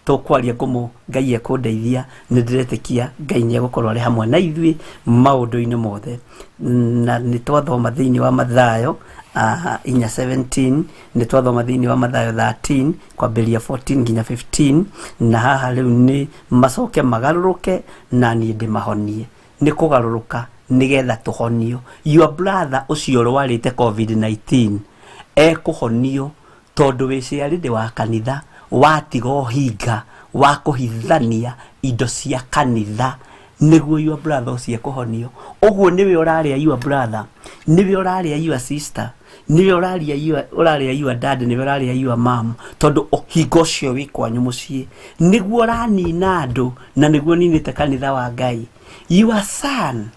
B: tũkwaria ngumo Ngai ekũndeithia, nĩ ndĩretĩkia Ngai nĩ egũkorwo arĩ hamwe na ithuĩ maũndũ-inĩ mothe. Na nĩ twathoma thĩinĩ wa Mathayo 4:17, nĩ twathoma thĩinĩ wa Mathayo 13 kwambĩrĩria 14 nginya 15, na haha rĩu nĩ macoke magarũrũke na niĩ ndĩmahonie. Nĩ kũgarũrũka nĩgetha tũhonio. Your brother ũcio ũrwarĩte COVID-19 ekũhonio, tondũ wĩciarĩndĩ wa kanitha watiga ũhinga wa kũhithania indo cia kanitha, nĩguo your brother ũcio ekũhonio. Ũguo nĩwe ũrarĩa your brother, nĩwe ũrarĩa your sister, nĩwe ũrarĩa your dad, nĩwe ũrarĩa your mom, tondũ ũhinga ũcio wĩ kwanyu mũciĩ, nĩguo ũranina andũ na nĩguo ninĩte kanitha wa Ngai. Your son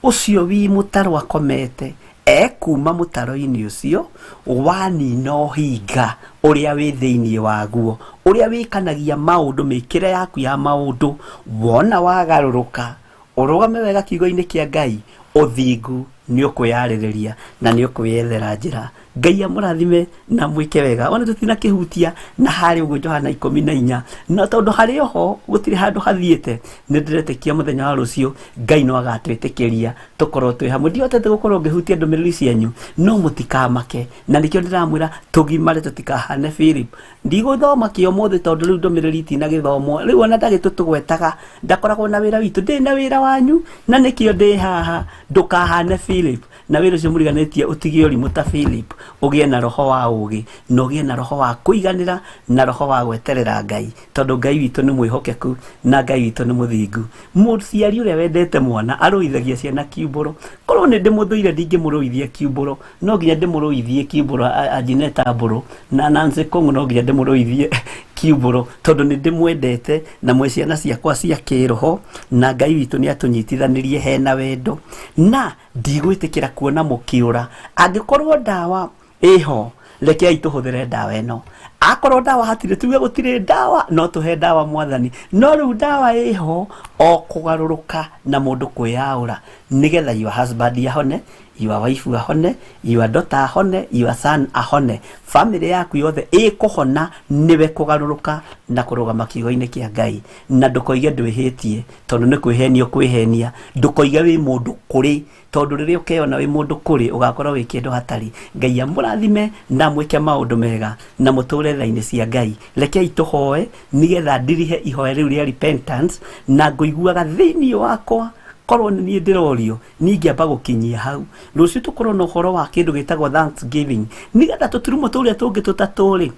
B: ũcio wi mũtaro akomete ekuma mũtaro-inĩ ũcio wanina ũhinga ũrĩa wĩ thĩinĩ waguo, ũrĩa wĩkanagia maũndũ, mĩkĩre yaku ya maũndũ. Wona wagarũrũka ũrũgame wega kiugo-inĩ kĩa Ngai, ũthingu nĩ ũkwĩyarĩrĩria na nĩ ũkwĩyethera njĩra. Ngai amũrathime na mwĩke wega. Ona tũtinakĩhutia na harĩ ũguo Johana 14, na tondũ harĩ oho gũtirĩ handũ hathiĩte, nĩ ndĩretĩkia mũthenya wa rũciũ Ngai no agatwĩtĩkĩria tũkorwo twĩ hamwe. Ndihotete gũkorwo ngĩhutia ndũmĩrĩri cianyu, no mũtikamake, na nĩkĩo ndĩramwĩra tũgimare tũtikahane Philip. Ndigũthoma kĩ ũmũthĩ tondũ rĩu ndũmĩrĩri itinagĩthomwo. Rĩu ona ndagĩtũtũgwetaga, ndakoragwo na wĩra witũ, ndĩ na wĩra wanyu na nĩkĩo ndĩ haha. Ndũkahane Philip, na wĩra ũcio mũriganĩtie ũtige ũrimũ ta Philip, ũgĩe na roho wa ũgĩ, na ũgĩe na roho wa kũiganĩra, na roho wa gweterera Ngai, tondũ Ngai witũ nĩ mwĩhokeku na Ngai witũ nĩ mũthingu. Mũciari ũrĩa wendete mwana arũithagia ciana kiumbũro. Korwo nĩ ndĩmũthũire ndingĩmũrũithia kiumbũro, no nginya ndĩmũrũithie kiumbũro. Ajineta mbũrũ na Nancy Kong'o no nginya ndĩmũrũithie kiumbũro, tondũ nĩ ndĩmwendete na mwĩ ciana ciakwa cia kĩroho, na Ngai witũ nĩ atũnyitithanĩrie hena wendo, na ndigwĩtĩkĩra kuona mũkĩũra. Angĩkorwo ndawa ĩho, rekei tũhũthĩre ndawa ĩno. akorwo ndawa hatire tuge gutire ndawa no tuhe ndawa mwathani no riu ndawa iho o kugaruruka na mundu kwiyaura nigetha your husband yahone your wife ahone your daughter ahone your son ahone family yaku yothe ikuhona niwe kugaruruka na kurugama kiugo-ini kia Ngai na ndukoige ndwihitie tondu ni kwihenia kwihenia ndukoige wi mundu kuri tondu riria ukeyona wi mundu kuri ugakorwo wi kindu hatari Ngai amurathime na mwike maundu mega na muture thaini cia Ngai rekei tuhoe nigetha ndirihe ihoya riu ria repentance na nguiguaga thiini wakwa korwo ni ndirorio ningiamba gukinyia hau rucio tukorwo na uhoro wa kindu gitagwo thanksgiving nigetha tuturumo turia tungi tutaturi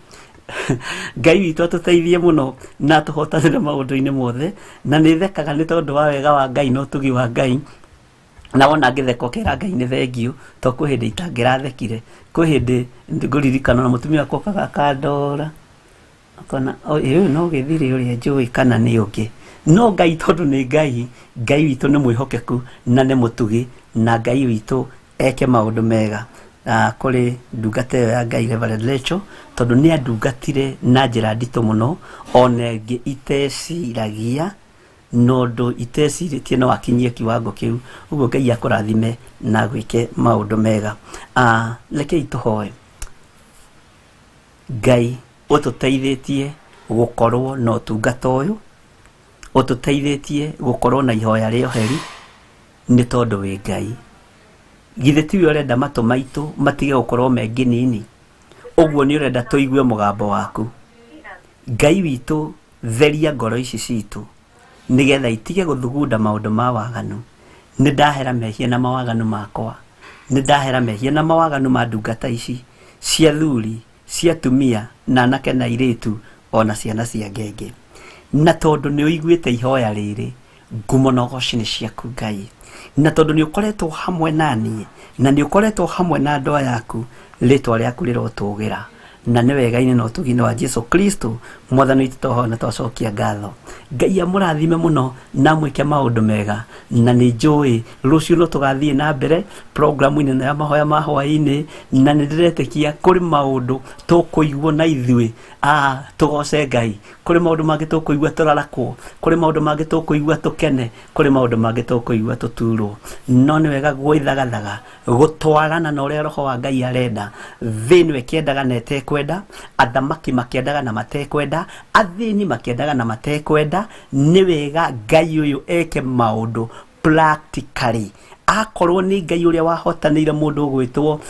B: Ngai witũ atuteithie muno na tuhotanire maundu-ini mothe na ni thekaga ni tondu wa wega wa Ngai no tugi wa Ngai na wona ngitheko kera Ngai ni thengio to kwi hindi itangirathekire kwi hindi nguririkana na mutumia wakwa kagakandora akona uyu no githiri uria njui kana ni ungi no Ngai tondu ni Ngai Ngai witũ ni mwihokeku na ni mutugi na Ngai witũ eke maundu mega kuri ndungata ya Ngai Reverend Lecho tondu ni andungatire na njira ndito muno ona ngi iteciragia nondu iteciritie no akinyie kiwango kiu uguo Ngai akurathime na gwike maundu mega rekei tuhoe Ngai ututeithĩtie gukorwo no tungata uyu ututeithĩtie gukorwo na ihoya rĩoheri ni tondu wi Ngai githe tiwe urenda matu maitu matige gukorwo mengi nini uguo ni urenda tuigue mugambo waku Ngai witu theria ngoro ici citu nigetha itige guthugunda maundu ma waganu ni ndahera mehia na mawaganu makwa ni ndahera mehia na mawaganu ma ndungata ici cia thuri cia tumia na anake na iritu ona ciana cia ngenge na tondu ni uiguite ihoya riri ngumo na goci ni ciaku Ngai na tondu ni ukoretwo hamwe nani na ni ukoretwo hamwe na ndoa yaku ritwa riaku rirotugira na ni wega-ini no tugine wa Jesu Kristo mwathani witu toho na twacokia ngatho Ngai amurathime muno na mwike maundu mega na ni njui rucio no tugathie na mbere program ine ya Mahoya Ma Hwai-ni na ni ndiretekia kuri maundu tukuigwo na ithui tugoce Ngai kuri maundu mangi tukuigwa turarakwo kuri maundu mangi tukuigwa tukene kuri maundu mangi tukuigwa tuturwo no ni wega gwithagathaga gutwarana na uria roho wa Ngai arenda thini wekiendaga na etekwenda athamaki makiendaga na matekwenda athini makiendaga na matekwenda ni wega Ngai uyu eke maundu practically akorwo ni Ngai uria wahotanire mundu gwitwo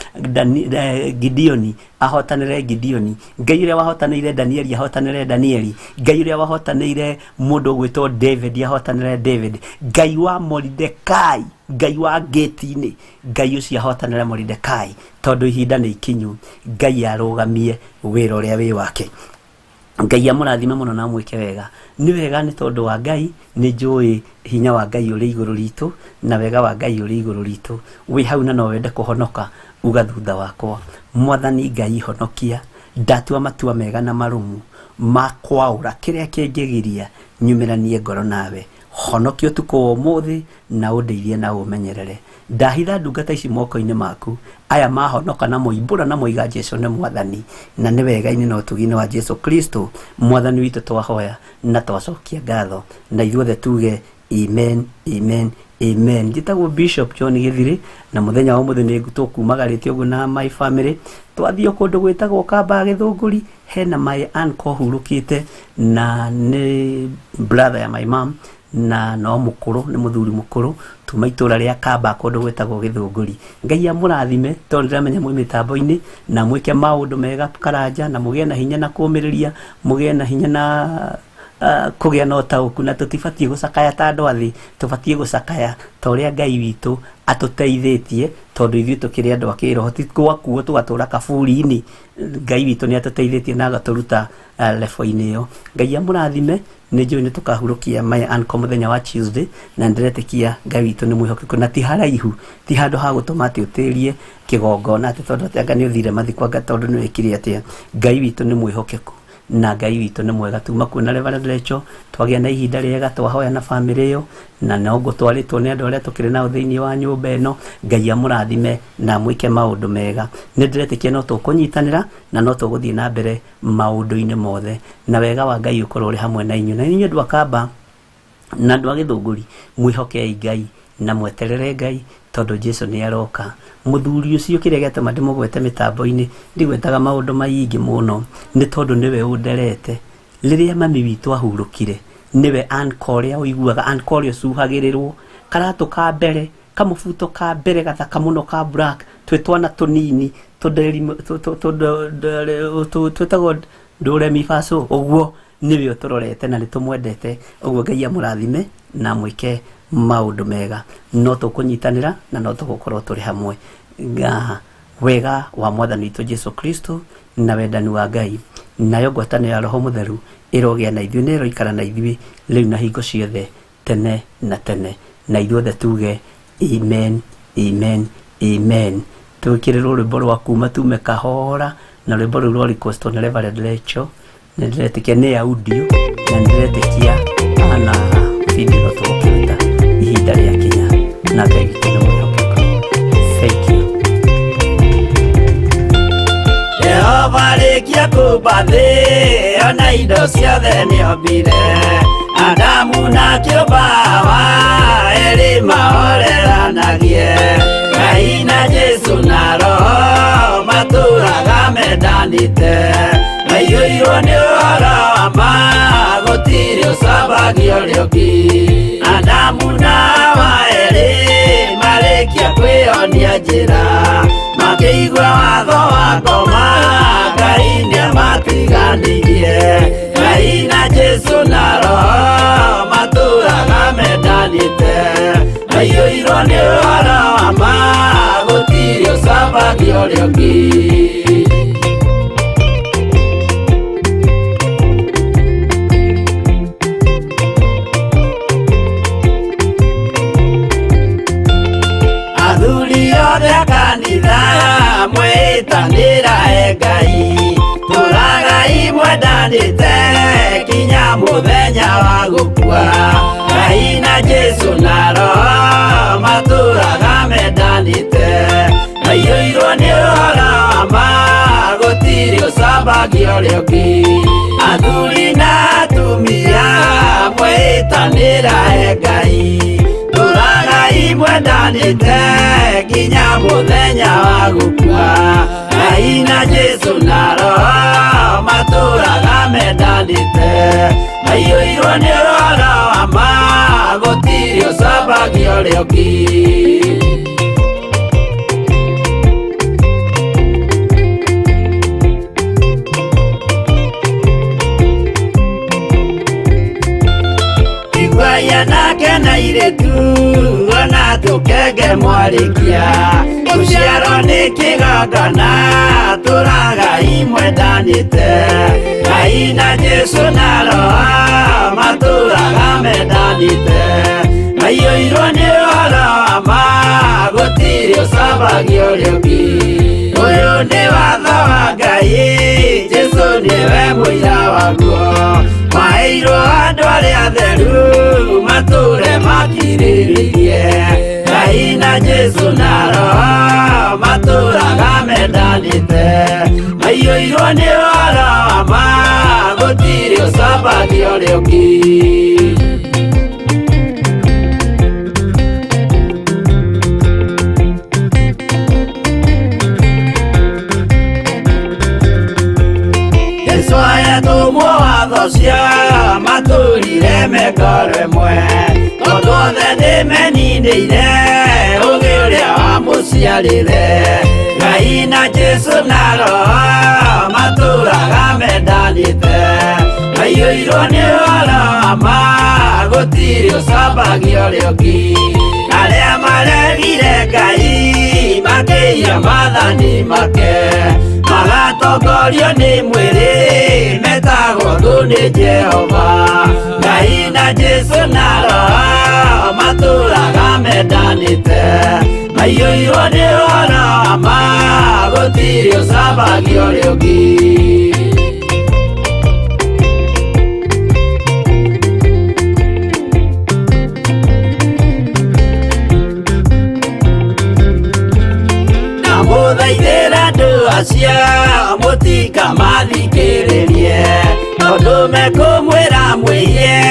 B: Gideoni ahotanire Gideoni Ngai uria wahotanire Danieli ahotanire Danieli Ngai uria wahotanire mundu gwitwo David ahotanire David Ngai wa Mordekai Ngai wa geti-ini Ngai ucio ahotanire Mordekai tondu ihinda ni ikinyu Ngai arugamie wira uria wi wake Ngai amurathime muno na mwike wega ni wega ni tondu wa Ngai ni njui hinya wa Ngai uri iguru ritu na wega wa Ngai uri iguru ritu wi hau na no wende kuhonoka uga thutha wakwa mwathani Ngai honokia ndatua matua mega na marumu makwaura kiria kingigiria nyumiranie ngoro nawe honokio tuko umuthi na undeithie na umenyerere ndahitha ndungata ici moko-ini maku aya mahonoka na moimbura na moiga Jesu ni mwathani na ni wega-ini no tugine wa Jesu Kristo mwathani witu twahoya na twacokia ngatho na ithuothe tuge amen amen amen njitagwo Bishop John Githiri na muthenya wa muthenya tukumagaritie uguo na my family twathio kundu gwitagwo Kamba Githunguri hena my uncle hurukite na ni brother ya my mom na no mukuru ni muthuri mukuru tuma itura ria Kamba kundu gwitagwo Githunguri Ngai amurathime tondu ndiramenya mwi mitambo-ini na mwike maundu mega karanja na mugie na hinya na kumiriria mugie na hinya na kugia no tauku na tutibatie gucakaya ta andu athi tubatie gucakaya ta uria Ngai witu atuteithĩtie tondu ithuĩ tukiri andu akiroho ti gwakuo tugatura kaburi-ini Ngai witu ni atuteithĩtie na agaturuta level-ini iyo Ngai amurathime ni njui ni tukahurukia my uncle muthenya wa Tuesday na ndiretekia Ngai witu ni mwihokeku na ti haraihu ti handu ha gutuma ati utirie kigongona ati tondu ati anga ni uthire mathikwa anga tondu ni wikire atia Ngai witu ni mwihokeku na Ngai witũ nĩ mwega. Tuma kuona Reverend Rachel twagĩa na ihinda rĩega twahoya na family ĩyo, na noguo twarĩtwo nĩ andũ arĩa tũkĩrĩ nao thĩinĩ wa nyũmba ĩno. Ngai amũrathime na mwĩke maũndũ mega. Nĩ ndĩretĩkia no tũkũnyitanĩra na no tũgũthiĩ na mbere maũndũ-inĩ mothe, na wega wa Ngai ũkorwo ũrĩ hamwe na inyuĩ. Na inyuĩ andũ a Kamba na andũ a Gĩthũngũri, mwĩhokei Ngai na mweterere Ngai, tondũ Jesũ nĩ aroka. Mũthuri ũcio kĩrĩa gĩatũma ndĩmũgwete mĩtambo-inĩ, ndigwetaga maũndũ maingĩ mũno, nĩ tondũ nĩwe ũnderete. Rĩrĩa mami witũ ahurũkire, nĩwe anko ũrĩa ũiguaga, anko ũrĩa ũcuhagĩrĩrwo, karatũ ka mbere, kamũbuto ka mbere gathaka mũno ka black, twĩ twana tũnini twĩtagwo ndũremi baco. Ũguo nĩwe ũtũrorete na nĩtũmwendete. Ũguo Ngai amũrathime na mwĩke maũndũ mega. No tũkũnyitanĩra na no tũgũkorwo tũrĩ hamwe. Wega wa Mwathani witũ Jesũ Kristo na wendani wa Ngai nayo ngwatanĩro ya Roho Mũtheru ĩrogĩa na ithuĩ, nĩ ĩroikara na ithuĩ rĩu na hingo ciothe tene na tene. Na ithuothe tuge amen, amen, amen. Twĩkĩrĩrwo rwĩmbo rwa kuma tume kahora, na rwĩmbo rũu rwa request na Reverend Rachel. Nĩ ndĩretĩkia nĩ audio, na nĩ ndĩretĩkia ana video no tũgũkĩruta ihinda rĩa kinya, na Ngai witũ nĩ mwĩhokeka. Thank you.
A: Jehova rĩkia kũmba thĩ, ona indo ciothe nĩombire. Adamu na kĩũmba Hawa erĩ mahoreranagie. Ngai na Jesũ na Roho matũraga mendanĩte. Maiyũirwo nĩ ũhoro wa ma, gũtirĩ ũcambagio ũrĩa ũngĩ. Adamu na Hawa erĩ marĩkia kwĩyonia njĩra, makĩigua watho wa ngoma, Ngai nĩamatiganirie. Ngai na Jesũ na Roho matũraga mendanĩte. Maiyũirwo nĩ ũhoro wa ma, gũtirĩ ũcambagio ũrĩa ũngĩ. Athuri othe a kanitha mwĩtanĩra Ngai, tũragai mwendanĩte kinya mũthenya wa gũkua. Ngai na Jesũ na Roho matũraga mendanĩte. Maiyũirwo nĩ ũhoro wa ma, gũtirĩ ũcambagio ũrĩa ũngĩ. Athuri na atumia mwĩtanĩra Ngai, tũragai mwendanĩte kinya mũthenya wa gũkua. Ngai na Jesũ na Roho matũraga mendanĩte. Maiyũirwo nĩ ũhoro wa ma, gũtirĩ ũcambagio ũrĩa ũngĩ. Iguaya nake na irĩtu, ona tũkenge mwarĩkia. Gũciarwo nĩ kĩgongona, tũragai mwendanĩte. Ngai na Jesũ na Roho matũraga mendanĩte. Maiyũirwo nĩ ũhoro wa ma, gũtirĩ ũcambagio ũrĩa ũngĩ. Ũyũ nĩ watho wa Ngai, Jesũ nĩwe mũira waguo. Maheirwo andũ arĩa atheru, matũre makirĩrĩirie. Ngai na Jesũ na Roho matũraga mendanĩte. Maiyũirwo nĩ ũhoro wa ma, gũtirĩ ũcambagio ũrĩa ũngĩ. Jesũ ayatũmwo watho cia matũrire mekoro ĩmwe, tondũ othe nĩmeninĩire ũgĩ ũrĩa wamũciarire. Ngai na Jesũ na Roho matũraga mendanĩte. Maiyũirwo nĩ ũhoro wa ma, gũtirĩ ũcambagio ũrĩa ũngĩ. Arĩa maregire Ngai makĩiya maathani make, magatongorio nĩ mwĩrĩ metagwo thũ nĩ Jehova. Ngai na Jesũ na Roho matũraga mendanĩte. Maiyũirwo nĩ ũhoro wa ma, gũtirĩ ũcambagio ũrĩa ũngĩ. muthaithira andu acio mutikamathikiririe tondu mekumwira mwiye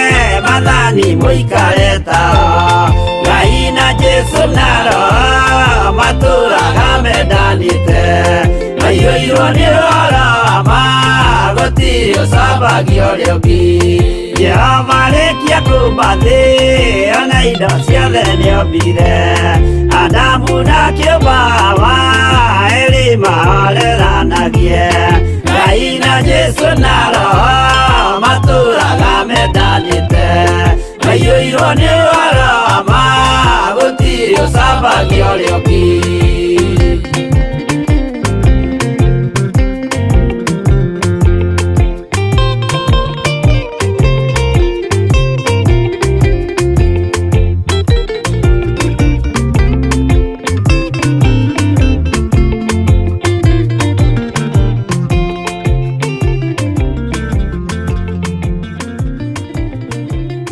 A: mathani muikare tao Ngai na Jesu na Roho maturaga mendanite maiyũirwo nĩ ũhoro ma gũtirĩ ũcambagio rĩũmbi Jehova rĩkia kũmba thĩ ona indo ciothe nĩombire Adamu na kĩũmba Hawa erĩ mahoreranagie Ngai na Jesu na Roho matũraga mendanĩte maiyũirwo nĩ ũhoro ma gũtirĩ ũcambagio rĩũmbi